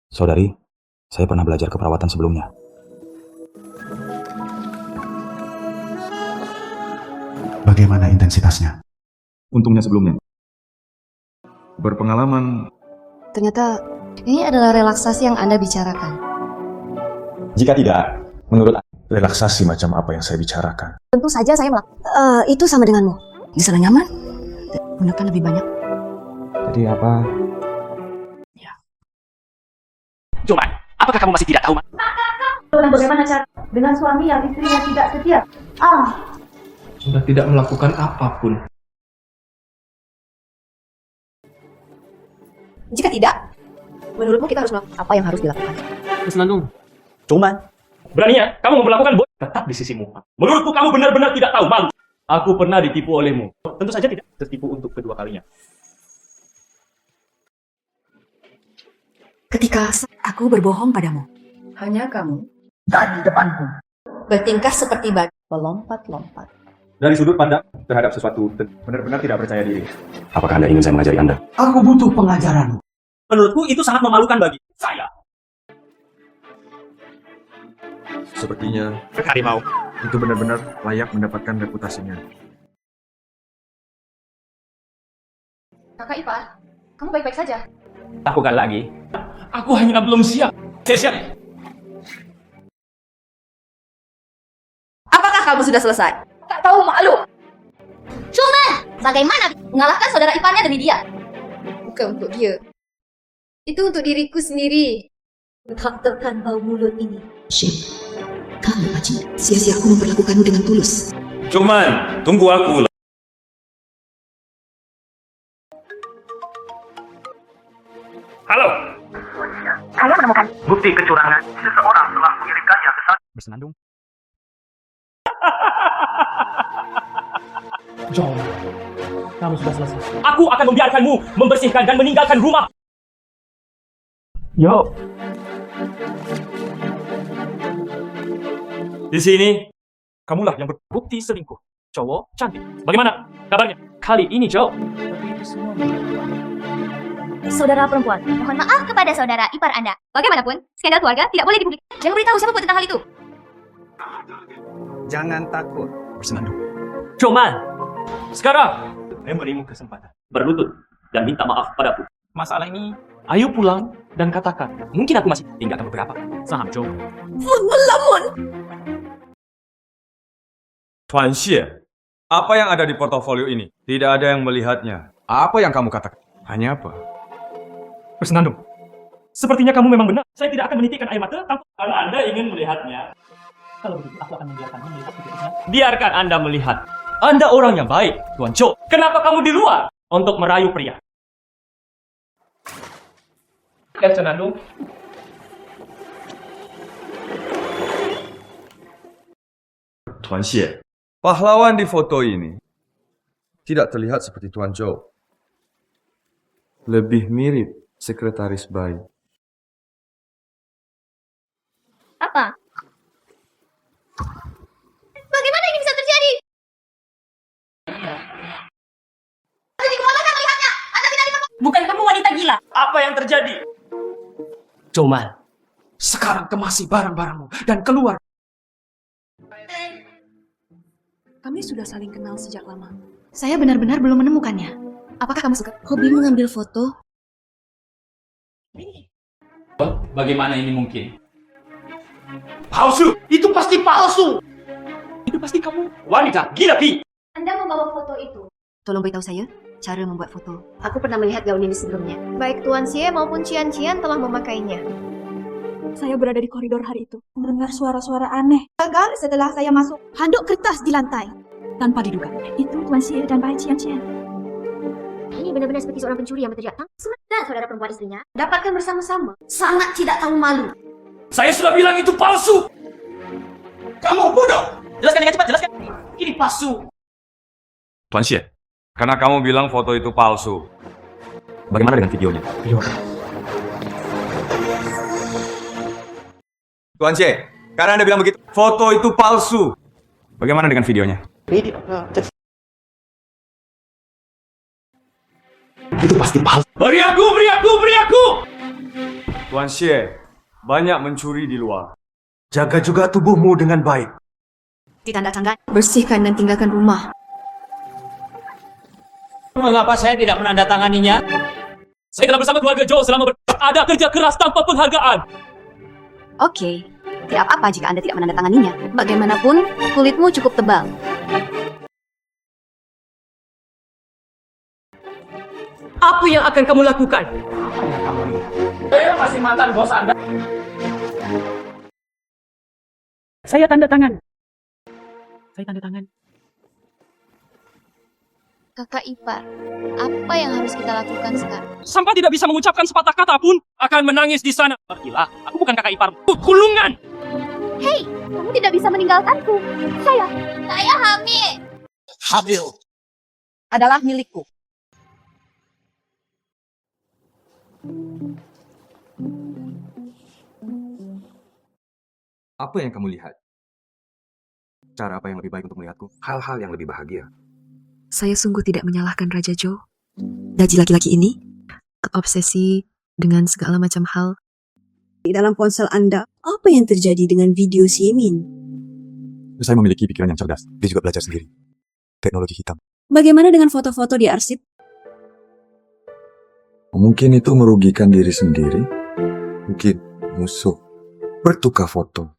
Saudari, saya pernah belajar keperawatan sebelumnya. Bagaimana intensitasnya? Untungnya sebelumnya. Berpengalaman. Ternyata ini adalah relaksasi yang Anda bicarakan. Jika tidak, menurut relaksasi macam apa yang saya bicarakan? Tentu saja saya melakukan. Itu sama denganmu. Di sana nyaman? Gunakan lebih banyak. Jadi apa? Joma, apakah kamu masih tidak tahu? Bagaimana cara dengan suami yang istrinya tidak setia? Sudah tidak melakukan apapun. Jika tidak, menurutmu kita harus melakukan apa yang harus dilakukan? Senandung. Cuman, beraninya kamu memperlakukan tetap di sisimu. Menurutku kamu benar-benar tidak tahu malu. Aku pernah ditipu olehmu. Tentu saja tidak tertipu untuk kedua kalinya. Ketika aku berbohong padamu, hanya kamu dan depanku bertingkah seperti babi melompat-lompat. Dari sudut pandang terhadap sesuatu benar-benar tidak percaya diri. Apakah Anda ingin saya mengajari Anda? Aku butuh pengajaran. Menurutku itu sangat memalukan bagi saya. Sepertinya Harimau. itu benar-benar layak mendapatkan reputasinya. Kakak ipar, kamu baik-baik saja. Lakukan lagi. Aku hanya belum siap. Siap. Apakah kamu sudah selesai? Tak tahu malu. Cuma, bagaimana mengalahkan saudara iparnya demi dia? Bukan untuk dia. Itu untuk diriku sendiri. Menghantarkan bau mulut ini. Shen, kamu Haji, sia-sia aku memperlakukanmu dengan tulus. Cuman, tunggu aku. Halo. Saya menemukan Bukti kecurangan. Seseorang telah mengirimkannya ke sana. Bersenandung. Jom, kamu sudah selesai. Aku akan membiarkanmu membersihkan dan meninggalkan rumah. Yo. Di sini, kamulah yang berbukti selingkuh. Cowok cantik. Bagaimana kabarnya? Kali ini, Joe. saudara perempuan. Mohon maaf kepada saudara ipar Anda. Bagaimanapun, skandal keluarga tidak boleh dipublikasi. Jangan beritahu siapapun tentang hal itu. Jangan takut. Bersenandung. Cuman, sekarang saya berimu kesempatan berlutut dan minta maaf padaku. Masalah ini, ayo pulang dan katakan. Mungkin aku masih tinggalkan beberapa saham Joe. Tuan Xie, apa yang ada di portofolio ini? Tidak ada yang melihatnya. Apa yang kamu katakan? Hanya apa? Bersenandung. Sepertinya kamu memang benar. Saya tidak akan menitikkan air mata tanpa kalau Anda ingin melihatnya. Kalau begitu, aku akan membiarkanmu melihat videonya. Biarkan Anda melihat. Anda orang yang baik, Tuan Cho. Kenapa kamu di luar untuk merayu pria? Bersenandung. Tuan Xie, pahlawan di foto ini tidak terlihat seperti Tuan Zhou. Lebih mirip sekretaris bayi. Apa? Bagaimana ini bisa terjadi? Jadi kemana melihatnya? Anda tidak bukan kamu wanita gila. Apa yang terjadi? Cuman, sekarang kemasi barang-barangmu dan keluar. Kami sudah saling kenal sejak lama. Saya benar-benar belum menemukannya. Apakah kamu suka hobi mengambil foto? Bagaimana ini mungkin? Palsu! Itu pasti palsu! Itu pasti kamu wanita gila, Pi! Anda membawa foto itu. Tolong beritahu saya cara membuat foto. Aku pernah melihat gaun ini sebelumnya. Baik Tuan Xie maupun Cian Cian telah memakainya. Saya berada di koridor hari itu, mendengar suara-suara aneh. Gagal setelah saya masuk. Handuk kertas di lantai. Tanpa diduga, itu Tuan Xie dan Bai Cian Cian. Ini benar-benar seperti seorang pencuri yang berteriak tang. Dan saudara perempuan istrinya dapatkan bersama-sama. Sangat tidak tahu malu. Saya sudah bilang itu palsu! Kamu bodoh! Jelaskan dengan cepat, jelaskan! Ini palsu! Tuan Xie, karena kamu bilang foto itu palsu. Bagaimana dengan videonya? Tuan Xie, karena Anda bilang begitu, foto itu palsu. Bagaimana dengan videonya? Itu pasti palsu. Beri aku! Tuan Xie, banyak mencuri di luar. Jaga juga tubuhmu dengan baik. Ditanda-tangan, bersihkan dan tinggalkan rumah. Mengapa saya tidak menandatanganinya? Saya telah bersama keluarga Joe selama ada kerja keras tanpa penghargaan. Oke, tidak apa-apa jika Anda tidak menandatanganinya. Bagaimanapun, kulitmu cukup tebal. Apa yang akan kamu lakukan? Saya masih mantan bos Anda. Saya tanda tangan. Kakak ipar, apa yang harus kita lakukan sekarang? Sampai tidak bisa mengucapkan sepatah kata pun, akan menangis di sana. Gila, aku bukan kakak ipar. Kulungan! Hei, kamu tidak bisa meninggalkanku. Saya hamil. Hamil. Adalah milikku. Apa yang kamu lihat? Cara apa yang lebih baik untuk melihatku? Hal-hal yang lebih bahagia. Saya sungguh tidak menyalahkan Raja Zhou. Daji laki-laki ini terobsesi dengan segala macam hal. Di dalam ponsel Anda, apa yang terjadi dengan video Xiemin? Saya memiliki pikiran yang cerdas. Dia juga belajar sendiri. Teknologi hitam. Bagaimana dengan foto-foto di arsip? Mungkin itu merugikan diri sendiri. Mungkin musuh. Bertukar foto.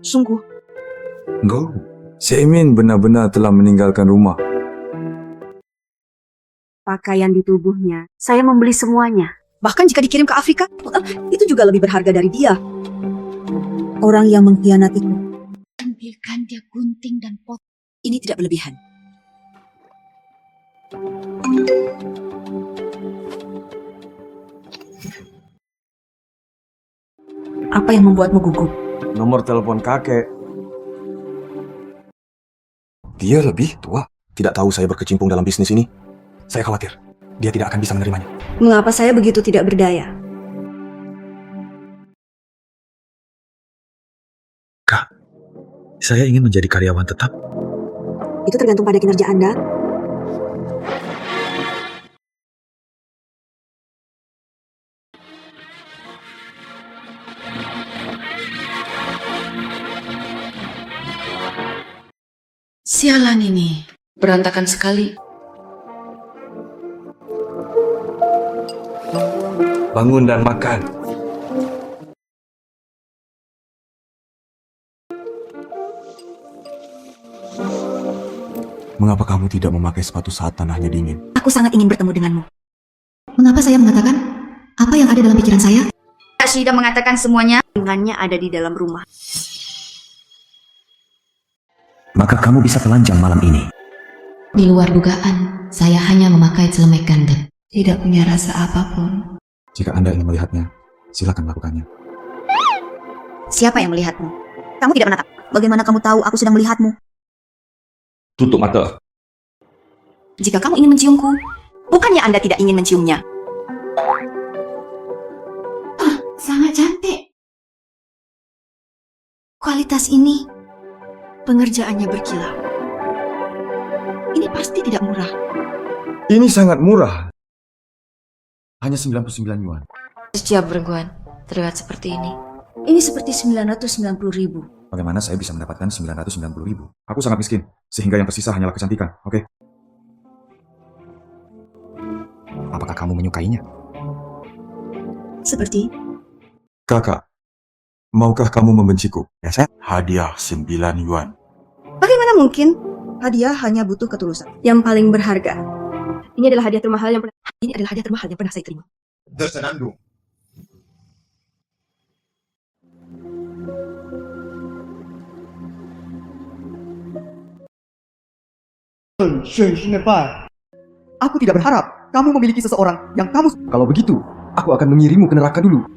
Sungguh, Enggak. Xiemin benar-benar telah meninggalkan rumah. pakaian di tubuhnya. Saya membeli semuanya. Bahkan jika dikirim ke Afrika, itu juga lebih berharga dari dia. Orang yang mengkhianatiku. Ambilkan dia gunting dan pot. Ini tidak berlebihan. Apa yang membuatmu gugup? Nomor telepon kakek. Dia lebih tua. Tidak tahu saya berkecimpung dalam bisnis ini. Saya khawatir dia tidak akan bisa menerimanya. Mengapa saya begitu tidak berdaya? Kak, saya ingin menjadi karyawan tetap. Itu tergantung pada kinerja Anda. Sialan ini, berantakan sekali. Bangun dan makan. Mengapa kamu tidak memakai sepatu saat tanahnya dingin? Aku sangat ingin bertemu denganmu. Mengapa saya mengatakan apa yang ada dalam pikiran saya? Kak Shida mengatakan semuanya dengannya ada di dalam rumah. Maka kamu bisa telanjang malam ini. Di luar dugaan, saya hanya memakai celemek gandeng. Tidak punya rasa apapun. Jika Anda ingin melihatnya, silakan lakukannya. Siapa yang melihatmu? Kamu tidak menatap. Bagaimana kamu tahu aku sedang melihatmu? Tutup mata. Jika kamu ingin menciumku, bukannya Anda tidak ingin menciumnya? Sangat cantik. Kualitas ini, pengerjaannya berkilau. Ini pasti tidak murah. Ini sangat murah. Hanya 99 yuan. Setiap berguan terlihat seperti ini. Ini seperti 990.000. bagaimana saya bisa mendapatkan 990.000? Aku sangat miskin, sehingga yang tersisa hanyalah kecantikan, oke? Apakah kamu menyukainya? Seperti? Kakak, maukah kamu membenciku? Ya, saya. Hadiah 9 yuan. Bagaimana mungkin? Hadiah hanya butuh ketulusan. Yang paling berharga. Ini adalah hadiah termahal yang pernah saya terima. Tersenandung. Aku tidak berharap kamu memiliki seseorang yang kamu... Kalau begitu, aku akan mengirimmu ke neraka dulu.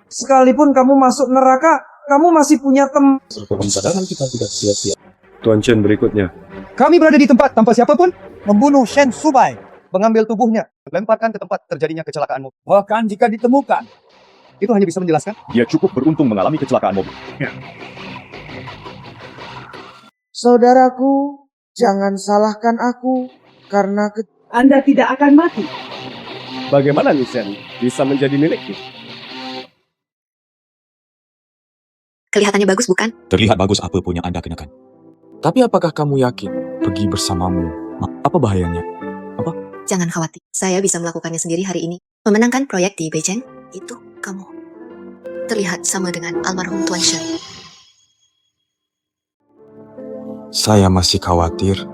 Sekalipun kamu masuk neraka, kamu masih punya teman. Padahal kita tidak sia-sia. Tuan Chen berikutnya. Kami berada di tempat tanpa siapapun, membunuh Shen Subai, mengambil tubuhnya, lemparkan ke tempat terjadinya kecelakaan mobil. Bahkan jika ditemukan, itu hanya bisa menjelaskan. Dia cukup beruntung mengalami kecelakaan mobil. Saudaraku, jangan salahkan aku karena Anda tidak akan mati. Bagaimana Lucien bisa menjadi milikku? Kelihatannya bagus, bukan? Terlihat bagus apapun yang Anda kenakan. Tapi apakah kamu yakin pergi bersamamu? Apa bahayanya? Jangan khawatir, saya bisa melakukannya sendiri hari ini. Memenangkan proyek di Beijing, itu kamu. Terlihat sama dengan almarhum Tuan Shen. Saya masih khawatir.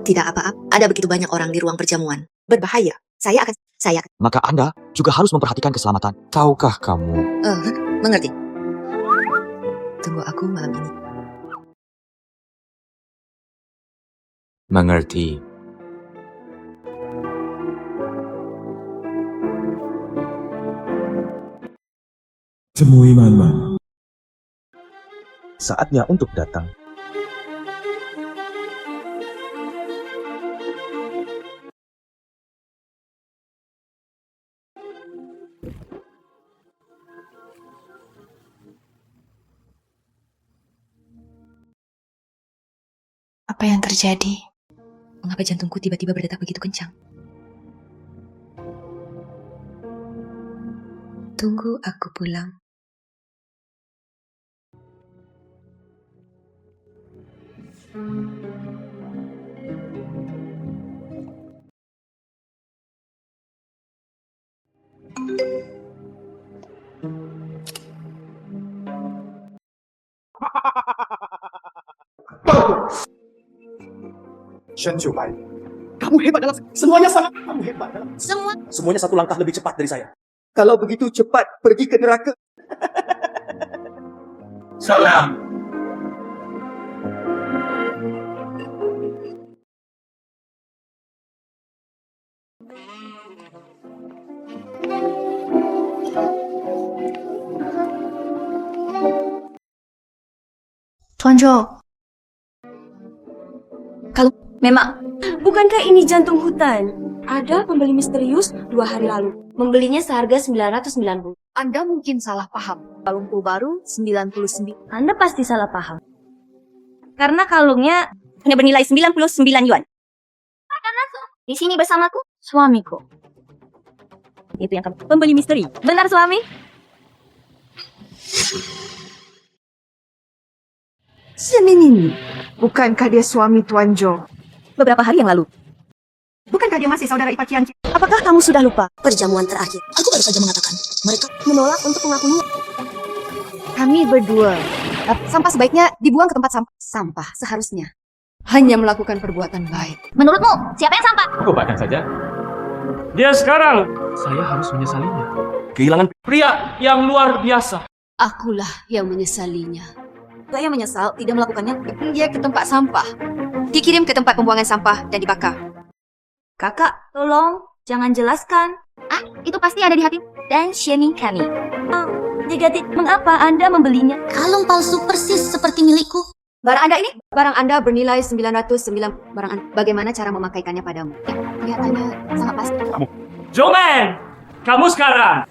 Tidak apa-apa, ada begitu banyak orang di ruang perjamuan. Berbahaya. Saya akan... Maka Anda juga harus memperhatikan keselamatan. Tahukah kamu? Mengerti. Tunggu aku malam ini. Mengerti. Temui Man. Saatnya untuk datang. Apa yang terjadi? Mengapa jantungku tiba-tiba berdetak begitu kencang? Tunggu aku pulang. Shen Subai, kamu hebat dalam semuanya sangat. Kamu hebat dalam Semuanya satu langkah lebih cepat dari saya. Kalau begitu cepat pergi ke neraka. Salam. Tuan Zhou. Kalau memang, bukankah ini jantung hutan? Ada pembeli misterius 2 hari lalu. Membelinya seharga 990. Anda mungkin salah paham. Kalungku baru 99. Anda pasti salah paham. Karena kalungnya hanya bernilai 99 yuan. Karena di sini bersamaku. Suamiku. Itu yang kamu pembeli misteri. Benar suami? Ini. Bukankah dia suami Tuan Zhou? Beberapa hari yang lalu. Bukankah dia masih saudara ipar Qian? Apakah kamu sudah lupa? Perjamuan terakhir. Aku baru saja mengatakan. Mereka menolak untuk mengakuinya. Kami berdua. Sampah sebaiknya dibuang ke tempat sampah seharusnya. Hanya melakukan perbuatan baik. Menurutmu, siapa yang sampah? Kobarkan saja. Dia sekarang Saya harus menyesalinya. kehilangan pria yang luar biasa. Akulah yang menyesalinya. Saya menyesal tidak melakukannya. Dia ke tempat sampah. Dikirim ke tempat pembuangan sampah dan dibakar. Kakak, tolong jangan jelaskan. Itu pasti ada di hati dan shaming kami. Negatif, mengapa Anda membelinya? Kalung palsu persis seperti milikku. Barang Anda ini? Barang Anda bernilai 909. Barang Anda. Bagaimana cara memakaikannya padamu? Ya, kelihatannya sangat pasti. Joman, kamu sekarang.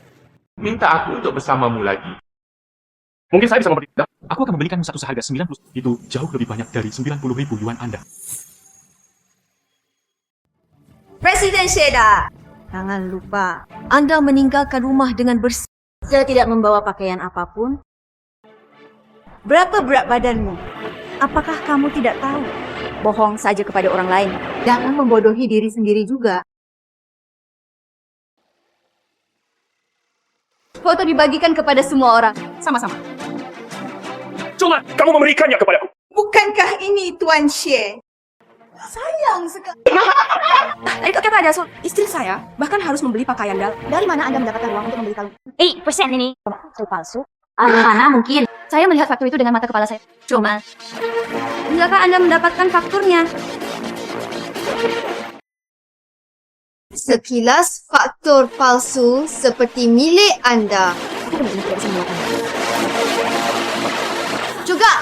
Minta aku untuk bersamamu lagi. Mungkin saya bisa memberi. Aku akan membelikan satu seharga 90. Itu jauh lebih banyak dari 90.000 yuan Anda. Presiden Sheda, jangan lupa Anda meninggalkan rumah dengan bersih. Saya tidak membawa pakaian apapun. Berapa berat badanmu? Apakah kamu tidak tahu? Bohong saja kepada orang lain. Jangan membodohi diri sendiri juga. Foto dibagikan kepada semua orang. Sama-sama. Cuma kamu memberikannya kepadaku. Bukankah ini Tuan Xie? Sayang sekali. Tadi kata ada istri saya bahkan harus membeli pakaian dalam. Dari mana Anda mendapatkan uang untuk membeli kalung? persen ini. Palsu. Mana mungkin? Saya melihat faktur itu dengan mata kepala saya. Cuma, bilakah Anda mendapatkan fakturnya? Sekilas faktur palsu seperti milik anda. Aku benar-benar tidak bisa melakukannya. Juga.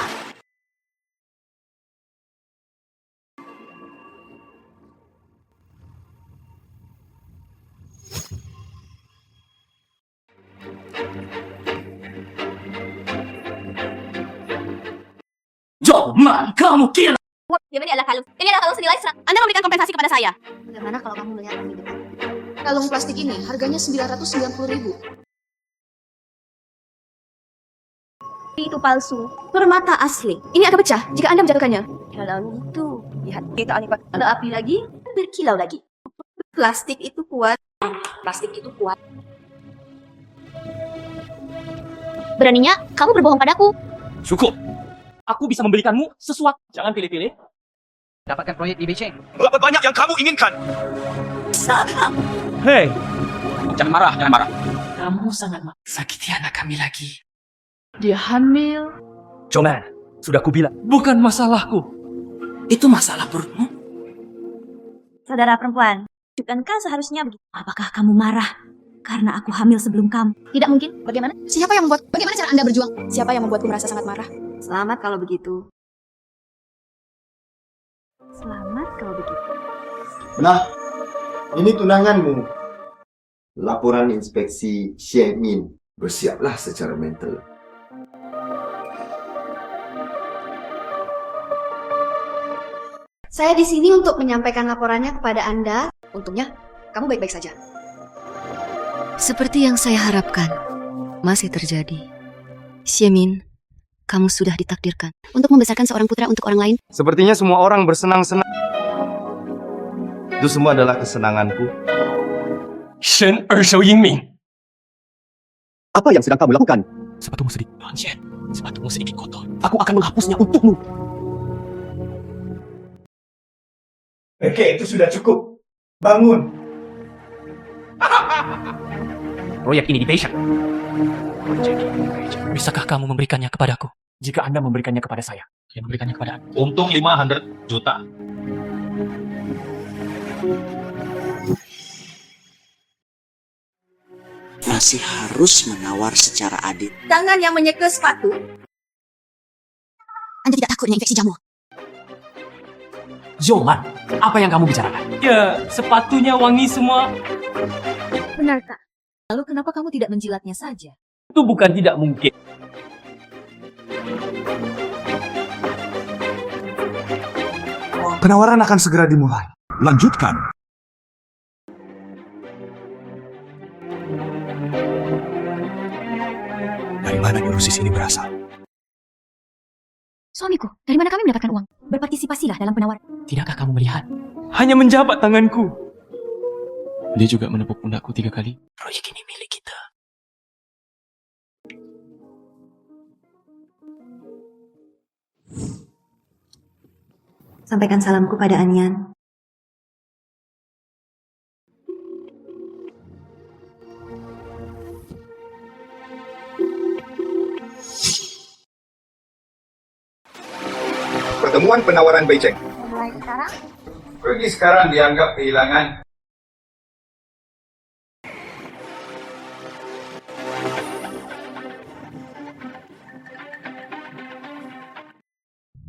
Joman, kamu kira? Ini adalah kalung. Ini adalah kalung senilai 100. Anda memberikan kompensasi kepada saya. Bagaimana kalau kamu melihat lebih dekat? Kalung plastik ini harganya 990.000. Itu palsu. Permata asli. Ini akan pecah jika Anda menjatuhkannya. Kalau itu, Lihat, kita lipat. Ada api lagi, berkilau lagi. plastik itu kuat. Plastik itu kuat. Beraninya kamu berbohong padaku. Cukup. Aku bisa memberikanmu sesuatu. Jangan pilih-pilih. Dapatkan proyek di Beijing. Berapa banyak yang kamu inginkan? Hei, Jangan marah, jangan marah. Kamu sangat sakiti anak kami lagi. Dia hamil. Joman, sudah kubilang. Bukan masalahku. Itu masalah perutmu. Saudara perempuan, bukankah seharusnya begitu? Apakah kamu marah karena aku hamil sebelum kamu? Tidak mungkin. Bagaimana? Siapa yang membuat? Bagaimana cara Anda berjuang? Siapa yang membuatku merasa sangat marah? Selamat kalau begitu. Selamat kalau begitu. Nah, ini tunanganmu. Laporan inspeksi Xie Min. Bersiaplah secara mental. Saya di sini untuk menyampaikan laporannya kepada Anda. Untungnya, kamu baik-baik saja. Seperti yang saya harapkan, masih terjadi. Xie Min, kamu sudah ditakdirkan untuk membesarkan seorang putra untuk orang lain. Sepertinya semua orang bersenang-senang. Itu semua adalah kesenanganku. Shen Ershou Yingming. Apa yang sedang kamu lakukan? Sepatumu sedikit, Tuan Shen. Sepatumu sedikit kotor. Aku akan menghapusnya untukmu. Oke, itu sudah cukup. Bangun. Proyek ini di Beijing. Bisakah kamu memberikannya kepadaku? jika Anda memberikannya kepada saya. Saya memberikannya kepada Anda. Untung 500 juta. Masih harus menawar secara adil. Tangan yang menyekel sepatu. Anda tidak takut dengan infeksi jamur? Joman, apa yang kamu bicarakan? Ya, sepatunya wangi semua. Benarkah? Lalu kenapa kamu tidak menjilatnya saja? Itu bukan tidak mungkin. Penawaran akan segera dimulai. Lanjutkan. Dari mana Ilusis ini berasal? Suamiku, dari mana kami mendapatkan uang? Berpartisipasilah dalam penawaran. Tidakkah kamu melihat? Hanya menjabat tanganku. Dia juga menepuk pundakku 3 kali. Proyek ini milik kita. Sampaikan salamku pada Anyan. Pertemuan penawaran Beijing. Mulai sekarang, Pergi sekarang dianggap kehilangan.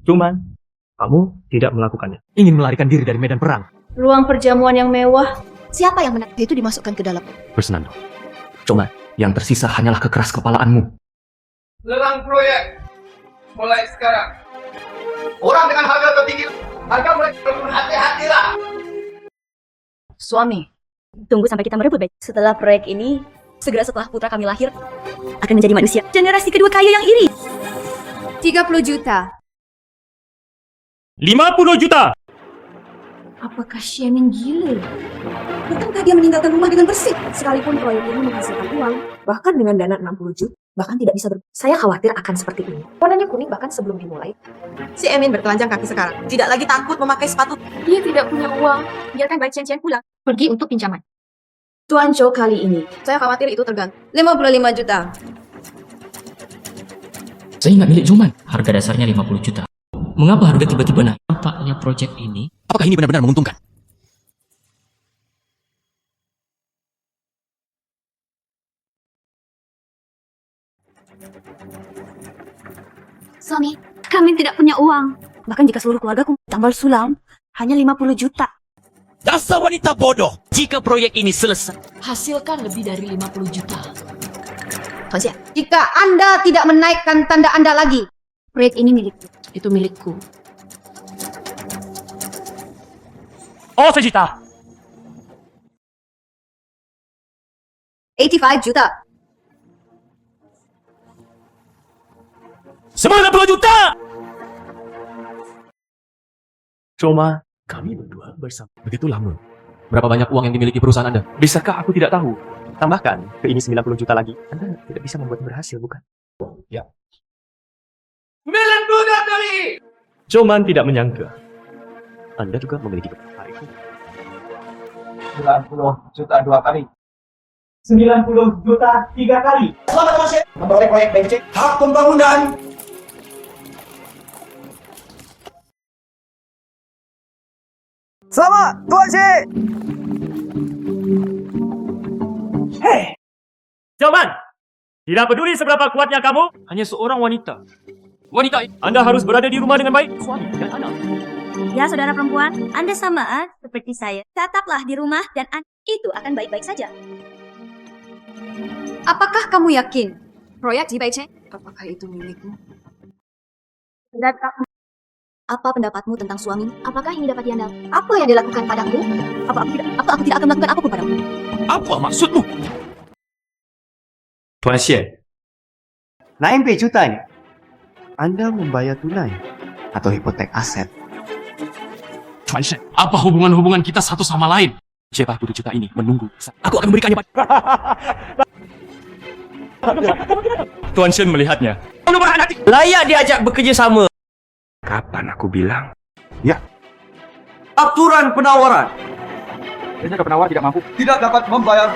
Cuman, kamu tidak melakukannya. Ingin melarikan diri dari medan perang. Ruang perjamuan yang mewah. Siapa yang benar? Itu dimasukkan ke dalam. Bersenandung. Coba, yang tersisa hanyalah kekeras kepalaanmu. Lelang proyek. Mulai sekarang. Orang dengan harga tertinggi. Harga mulai berhati-hatilah. Suami, tunggu sampai kita merebut baik. Setelah proyek ini, segera setelah putra kami lahir, akan menjadi manusia. Generasi kedua kaya yang iri. 30 juta. 50 juta. Apakah Shannon gila? Bukankah dia meninggalkan rumah dengan bersih? Sekalipun proyek ini menghasilkan uang, bahkan dengan dana 60 juta, bahkan tidak bisa saya khawatir akan seperti ini. Warnanya kuning bahkan sebelum dimulai. Si Emin bertelanjang kaki sekarang. Tidak lagi takut memakai sepatu. Dia tidak punya uang. Biarkan Bai Chen pulang. Pergi untuk pinjaman. Tuan Cho kali ini, saya khawatir itu tergantung. 55 juta. Saya ingat milik Joman. Harga dasarnya 50 juta. Mengapa harga tiba-tiba naik? Nampaknya proyek ini... Apakah ini benar-benar menguntungkan? Suami, kami tidak punya uang. Bahkan jika seluruh keluargaku tambal sulam, hanya 50 juta. Dasar wanita bodoh! Jika proyek ini selesai, Hasilkan lebih dari 50 juta. Tuan Xie, jika Anda tidak menaikkan tanda Anda lagi, Proyek ini milikku. Itu milikku. Oh, sejuta. 85 juta. 90 juta! Cuma kami berdua bersama. Begitu lama. Berapa banyak uang yang dimiliki perusahaan Anda? Bisakah aku tidak tahu? Tambahkan ke ini 90 juta lagi. Anda tidak bisa membuat berhasil, bukan? Ya. 90 juta kali! Joman tidak menyangka. Anda juga memiliki hari itu. 90 juta 2 kali. 90 juta 3 kali. Selamat Tuan Xie memperoleh proyek BC hak pembangunan. Selamat Tuan Xie. Hei! Joman! Tidak peduli seberapa kuatnya kamu, hanya seorang wanita. Wanita, Anda harus berada di rumah dengan baik, suami dan anak. Ya, saudara perempuan, Anda sama seperti saya. Tetaplah di rumah dan itu akan baik-baik saja. Apakah kamu yakin proyek di Baicheng? Apakah itu milikmu? Apa pendapatmu tentang suami? Apakah ini dapat diandalkan? Apa yang dilakukan padaku? Apa aku tidak akan melakukan apapun padamu? Apa maksudmu? Tuan Xie, 90 juta ini. Anda membayar tunai atau hipotek aset? Tuan Shen, apa hubungan-hubungan kita satu sama lain? Siapa 7 juta ini menunggu. Aku akan memberikannya pada... Tuan Shen melihatnya. Layak diajak bekerja sama. Kapan aku bilang? Ya. Aturan penawaran. Jika penawar tidak mampu, tidak dapat membayar.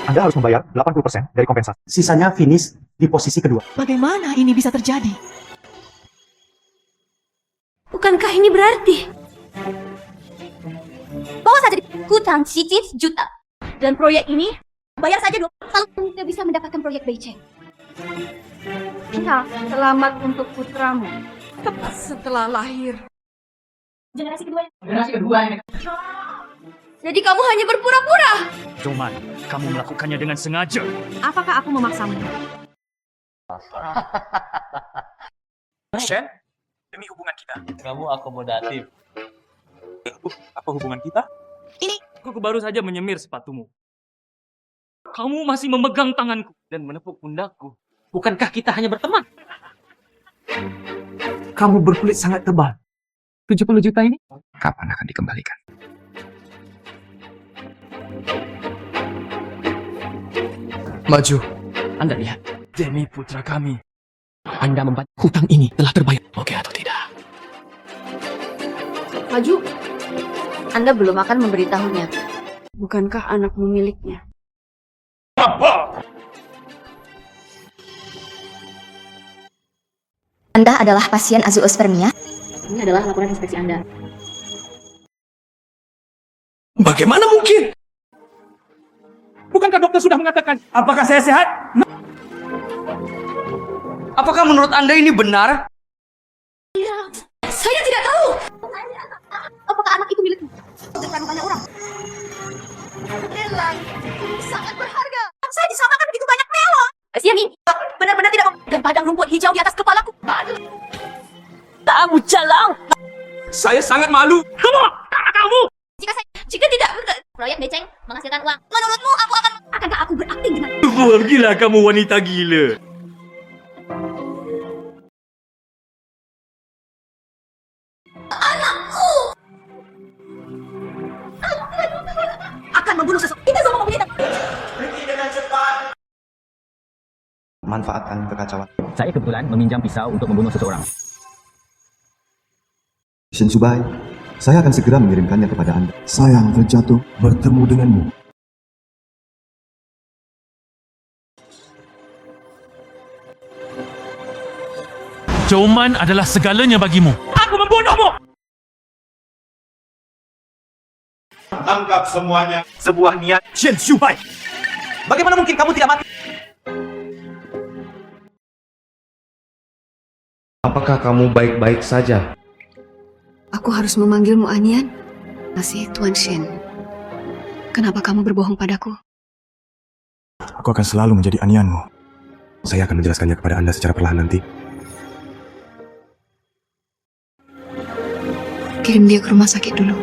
Anda harus membayar 80% dari kompensasi. Sisanya finish di posisi kedua. Bagaimana ini bisa terjadi? Bukankah ini berarti bawa saja hutang cicit juta dan proyek ini bayar saja 2 kalau tidak bisa mendapatkan proyek Baicheng. Ya, selamat untuk putramu. Tepat setelah lahir. Generasi kedua ini. Jadi kamu hanya berpura-pura. Joman, kamu melakukannya dengan sengaja. Apakah aku memaksamu? Shen, demi hubungan kita. Kamu akomodatif. Apa hubungan kita? Ini. Aku baru saja menyemir sepatumu. Kamu masih memegang tanganku dan menepuk pundakku. Bukankah kita hanya berteman? Kamu berkulit sangat tebal. 70 juta ini? Kapan akan dikembalikan? Maju. Anda lihat. Demi putra kami. Anda membuat hutang ini telah terbayar. Oke atau tidak? Maju. Anda belum akan memberitahunya. Bukankah anakmu miliknya? Anda adalah pasien azoospermia. Ini adalah laporan inspeksi Anda. Bagaimana mungkin? Bukankah dokter sudah mengatakan, apakah saya sehat? Apakah menurut Anda ini benar? Saya tidak tahu. Apakah anak itu milikmu? Bukan banyak orang. Nilai sangat berharga. Saya disamakan begitu banyak melon. Siang ini benar-benar tidak mau. Dan padang rumput hijau di atas kepalaku. Kamu jalang. Saya sangat malu. Kamu! Jika tidak, proyek Baicheng menghasilkan uang. Menurutmu akankah aku berakting dengan... Gila kamu wanita gila. membunuh seseorang. Kita semua mempunyai Manfaatkan kekacauan. Saya kebetulan meminjam pisau untuk membunuh seseorang. Shen Subai, saya akan segera mengirimkannya kepada Anda. Sayang terjatuh bertemu denganmu. Zhou Man adalah segalanya bagimu. Aku membunuhmu! Anggap semuanya sebuah niat. Shen Subai, bagaimana mungkin kamu tidak mati? Apakah kamu baik-baik saja? Aku harus memanggilmu Anian? Masih Tuan Shen. Kenapa kamu berbohong padaku? Aku akan selalu menjadi anianmu. Saya akan menjelaskannya kepada Anda secara perlahan nanti. Kirim dia ke rumah sakit dulu.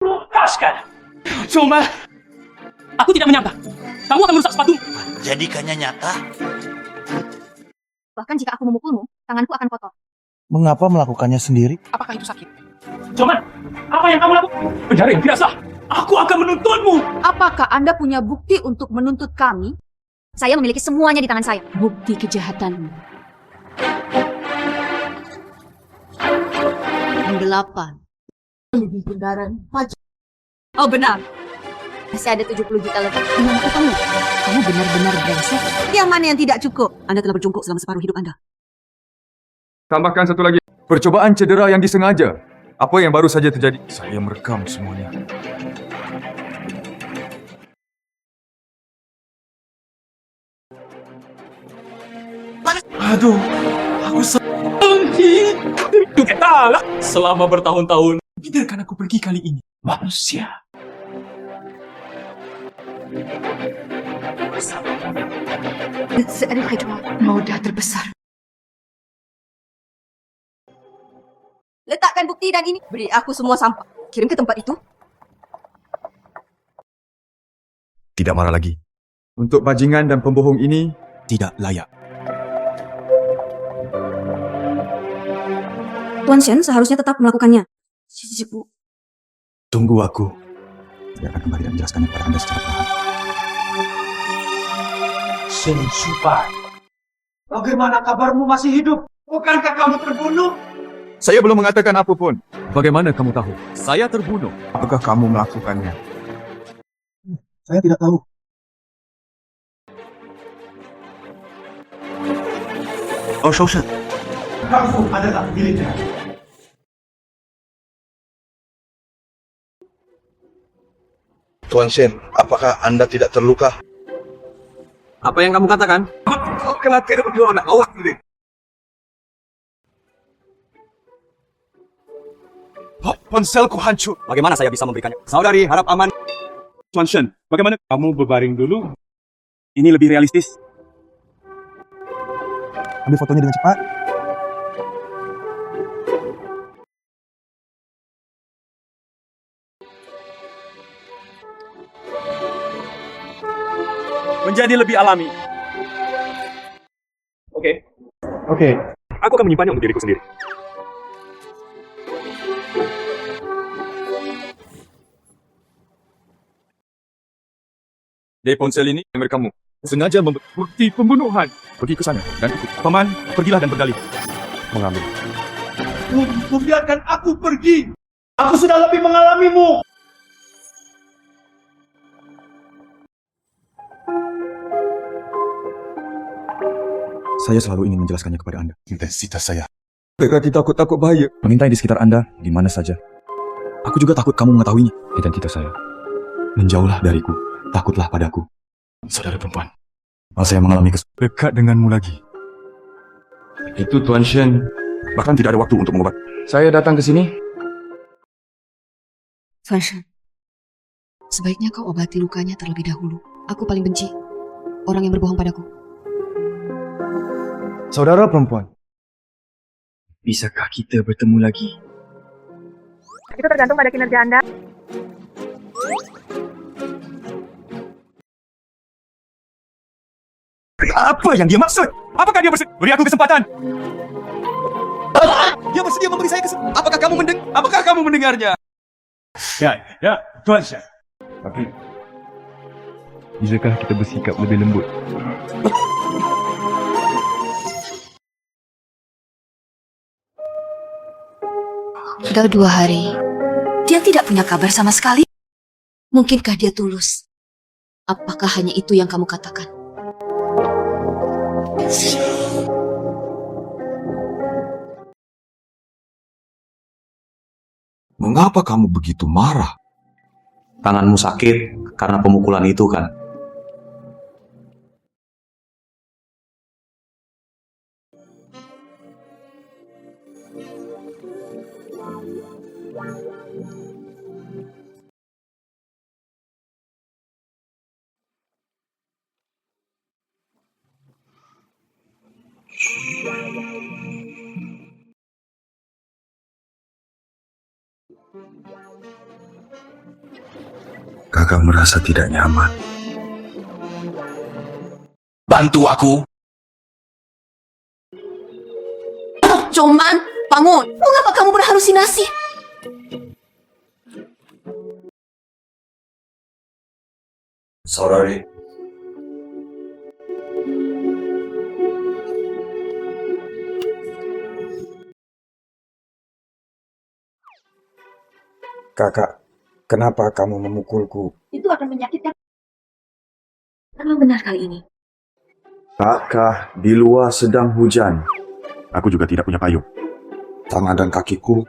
Lepaskan! Cuma, aku tidak menyangka kamu akan merusak sepatu. Jadikannya nyata. Bahkan jika aku memukulmu, tanganku akan kotor. Mengapa melakukannya sendiri? Apakah itu sakit? Cuma, apa yang kamu lakukan? Penjara yang tidak sah. Aku akan menuntutmu. Apakah Anda punya bukti untuk menuntut kami? Saya memiliki semuanya di tangan saya. Bukti kejahatanmu. Penggelapan. Kendaraan pajak. Oh benar. Masih ada 70 juta lebih. Dengan kamu? Kamu benar-benar brengsek. Yang mana yang tidak cukup? Anda telah berjongkok selama separuh hidup Anda. Tambahkan satu lagi. Percobaan cedera yang disengaja. Apa yang baru saja terjadi? Saya merekam semuanya. Aduh, aku sakit. Ketala selama bertahun-tahun. Biarkan aku pergi kali ini. Manusia. Seorang kedua, moda terbesar. Letakkan bukti dan ini. Beri aku semua sampah. Kirim ke tempat itu. Tidak marah lagi. Untuk bajingan dan pembohong ini, tidak layak. Tuan Shen seharusnya tetap melakukannya. Cici-cipu. Tunggu aku. Saya akan kembali dan menjelaskannya kepada Anda secara perlahan. Shen Subai, bagaimana kabarmu masih hidup? Bukankah kamu terbunuh? Saya belum mengatakan apapun. Bagaimana kamu tahu? Saya terbunuh. Apakah kamu melakukannya? Saya tidak tahu. Oh, Shousen. Kamu adalah miliknya. Tuan Shen, apakah Anda tidak terluka? Apa yang kamu katakan? Kau kelak berdua anak awak ini. Ponselku hancur. Bagaimana saya bisa memberikannya? Saudari, harap aman. Tuan Shen, bagaimana? Kamu berbaring dulu. Ini lebih realistis. Ambil fotonya dengan cepat. Menjadi lebih alami. Oke. Aku akan menyimpannya untuk diriku sendiri. Di ponsel ini, mereka kamu sengaja membuat bukti pembunuhan. Pergi ke sana dan ikut. Paman, pergilah dan berdalih. Mengambil. Biarkan aku pergi. Aku sudah lebih mengalamimu. Saya selalu ingin menjelaskannya kepada Anda. Intensitas saya. Mereka takut bahaya. Mengintai di sekitar Anda, di mana saja. Aku juga takut kamu mengetahuinya. Identitas saya. Menjauhlah dariku. Takutlah padaku. Saudara perempuan. Malah saya mengalami dekat denganmu lagi. Itu Tuan Shen. Bahkan tidak ada waktu untuk mengobat. Saya datang ke sini. Tuan Shen, sebaiknya kau obati lukanya terlebih dahulu. Aku paling benci orang yang berbohong padaku. Saudara perempuan. Bisakah kita bertemu lagi? Itu tergantung pada kinerja Anda. Apa yang dia maksud? Apakah dia Beri aku kesempatan. Dia bersedia memberi saya kesempatan. Apakah kamu mendengarnya? Ya, Tuan Syed. Tapi, bisakah kita bersikap lebih lembut? Sudah 2 hari. Dia tidak punya kabar sama sekali. Mungkinkah dia tulus? Apakah hanya itu yang kamu katakan? Mengapa kamu begitu marah? Tanganmu sakit karena pemukulan itu kan? Kakak merasa tidak nyaman. Bantu aku. Joman, bangun. Mengapa kamu berhalusinasi? Sorry. Kakak, kenapa kamu memukulku? Itu akan menyakitkan. Memang benar kali ini. Takkah di luar sedang hujan? Aku juga tidak punya payung. Tangan dan kakiku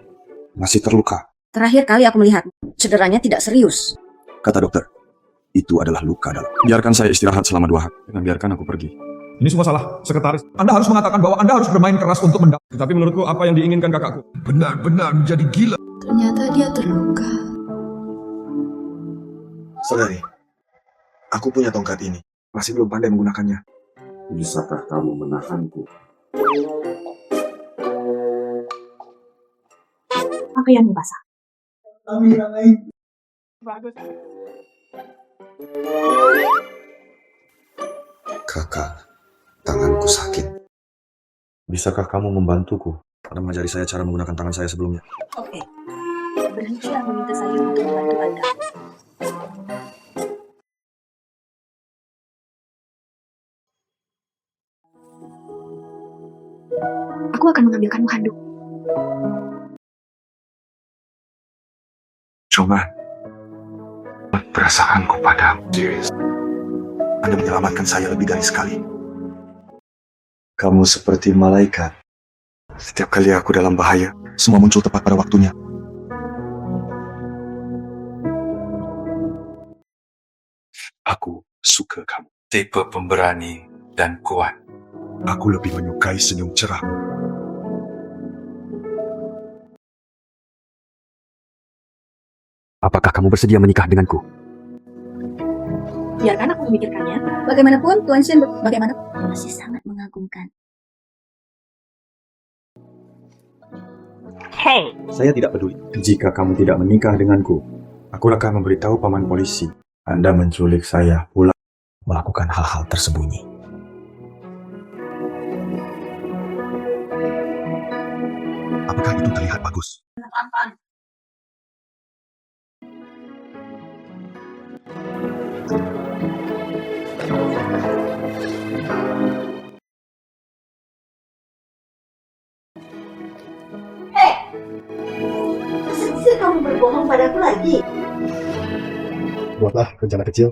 masih terluka. Terakhir kali aku melihat, cederanya tidak serius. Kata dokter, itu adalah luka dalam. Biarkan saya istirahat selama 2 hari. Dan biarkan aku pergi. Ini semua salah, sekretaris. Anda harus mengatakan bahwa Anda harus bermain keras untuk mendapat. Tetapi menurutku apa yang diinginkan kakakku benar-benar menjadi gila. Ternyata dia terluka. Saudari, aku punya tongkat ini. Masih belum pandai menggunakannya. Bisakah kamu menahanku? Pakaianmu basah. Kakak, tanganku sakit. Bisakah kamu membantuku? Anda mengajari saya cara menggunakan tangan saya sebelumnya. Oke. Berhentilah meminta saya untuk membantu Anda. Aku akan mengambilkanmu handuk. Cuma perasaanku padamu. Serius. Anda menyelamatkan saya lebih dari sekali. Kamu seperti malaikat. Setiap kali aku dalam bahaya, semua muncul tepat pada waktunya. Aku suka kamu. Tipe pemberani dan kuat. Aku lebih menyukai senyum cerah. Apakah kamu bersedia menikah denganku? Biarkan aku memikirkannya. Bagaimanapun, Tuan Shen masih sangat mengagumkan. Hey. Saya tidak peduli. Jika kamu tidak menikah denganku, aku akan memberitahu paman polisi. Anda menculik saya pula melakukan hal-hal tersembunyi. Apakah itu terlihat bagus? Masa bisa kamu berbohong padaku lagi? Buatlah rencana kecil.